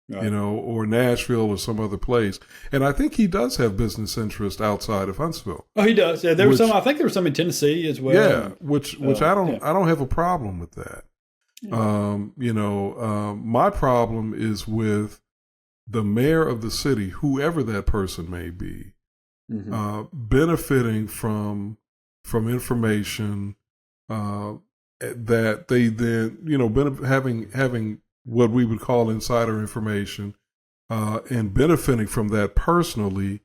right. Or Nashville or some other place. And I think he does have business interest outside of Huntsville. Oh, he does. Yeah, there was some. I think there was some in Tennessee as well. Yeah, which I don't have a problem with that. Yeah. My problem is with the mayor of the city, whoever that person may be, mm-hmm. Benefiting from information that they then, having what we would call insider information, and benefiting from that personally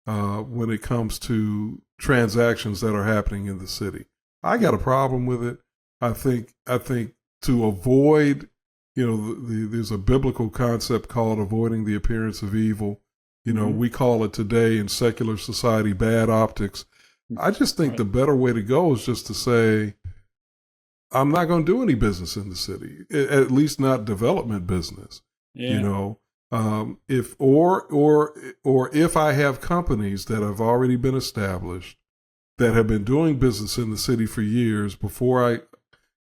when it comes to transactions that are happening in the city. I got a problem with it. I think to avoid, there's a biblical concept called avoiding the appearance of evil. Mm-hmm. We call it today in secular society bad optics. I just think the better way to go is just to say, I'm not going to do any business in the city, at least not development business. Yeah. If I have companies that have already been established that have been doing business in the city for years before I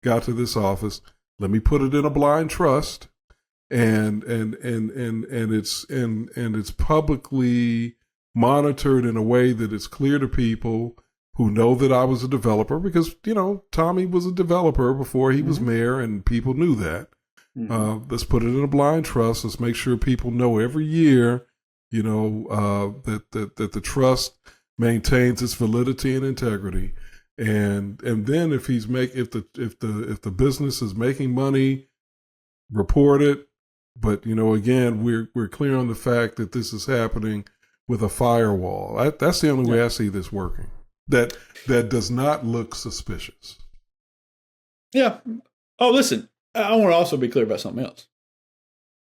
got to this office, let me put it in a blind trust, and it's publicly monitored in a way that it's clear to people who know that I was a developer, because, Tommy was a developer before he was mayor, and people knew that. Mm-hmm. Let's put it in a blind trust. Let's make sure people know every year, that the trust maintains its validity and integrity. And then if the business is making money, report it. But, again, we're clear on the fact that this is happening with a firewall. That's the only way I see this working. That does not look suspicious. Yeah. Oh, listen, I want to also be clear about something else.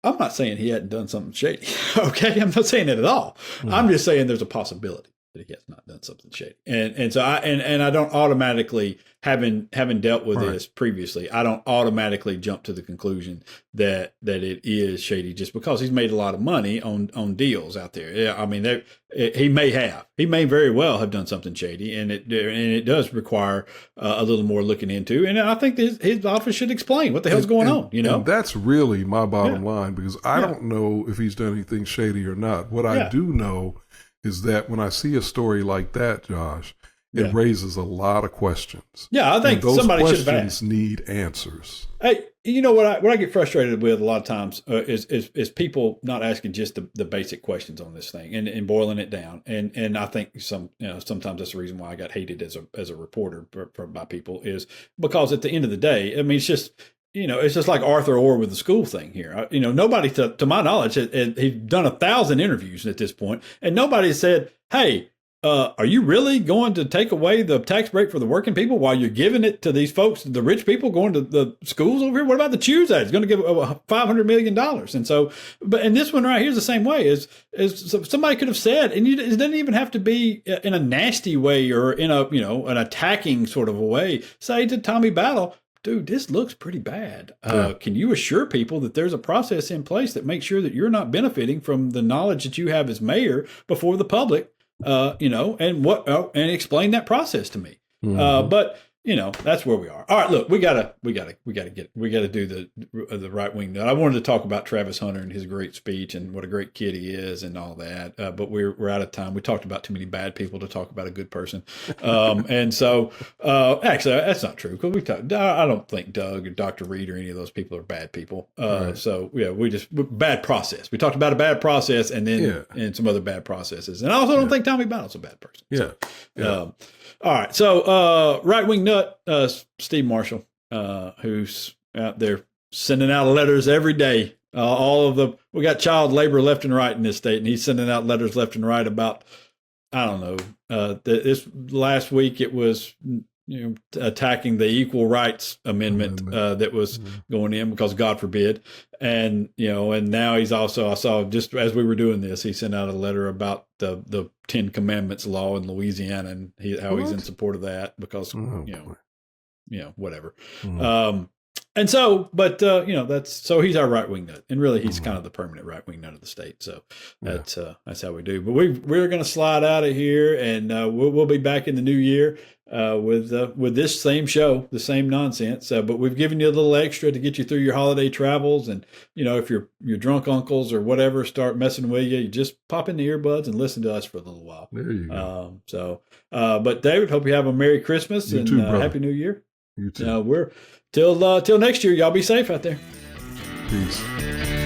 I'm not saying he hadn't done something shady. Okay. I'm not saying that at all. Mm-hmm. I'm just saying there's a possibility that he has not done something shady. And so I don't automatically, having dealt with this previously, I don't automatically jump to the conclusion that it is shady just because he's made a lot of money on deals out there. Yeah, I mean, he may very well have done something shady, and it does require a little more looking into. And I think his office should explain what the hell's going on. And that's really my bottom line, because I don't know if he's done anything shady or not. What I do know is that when I see a story like that, Josh, it raises a lot of questions. Yeah, I think those somebody should have questions asked. need answers. Hey, you know what I get frustrated with a lot of times is people not asking just the basic questions on this thing and boiling it down. And I think sometimes that's the reason why I got hated as a reporter by people, is because at the end of the day, I mean, it's just like Arthur Orr with the school thing here. Nobody, to my knowledge, he's done 1,000 interviews at this point, and nobody said, "Hey, are you really going to take away the tax break for the working people while you're giving it to these folks, the rich people going to the schools over here? What about the Choose Act? It's going to give $500 million." And so, and this one right here is the same way. Is somebody could have said, and it doesn't even have to be in a nasty way or in an attacking sort of a way. Say to Tommy Battle, "Dude, this looks pretty bad. Can you assure people that there's a process in place that makes sure that you're not benefiting from the knowledge that you have as mayor before the public? And explain that process to me." But that's where we are. All right, look, we gotta do the right wing nut. I wanted to talk about Travis Hunter and his great speech and what a great kid he is and all that. But we're out of time. We talked about too many bad people to talk about a good person. And so actually that's not true, because I don't think Doug or Dr. Reed or any of those people are bad people. Right. So yeah, bad process. We talked about a bad process and then and some other bad processes. And I also don't think Tommy Battle's a bad person. So, all right. So, Right Wing Nut, Steve Marshall, who's out there sending out letters every day. We got child labor left and right in this state, and he's sending out letters left and right about, I don't know, this last week it was, attacking the Equal Rights Amendment that was going in, because God forbid. And, and now he's also, I saw just as we were doing this, he sent out a letter about the 10 Commandments law in Louisiana and how he's in support of that because, whatever. And so, but, so he's our right wing nut, and really he's kind of the permanent right wing nut of the state. So that's how we do. But we're going to slide out of here, and we'll be back in the new year with this same show, the same nonsense. But we've given you a little extra to get you through your holiday travels. And, if your drunk uncles or whatever start messing with you, you just pop in the earbuds and listen to us for a little while. There you go. But David, hope you have a Merry Christmas and Happy New Year. You too. We're till next year. Y'all be safe out there. Peace.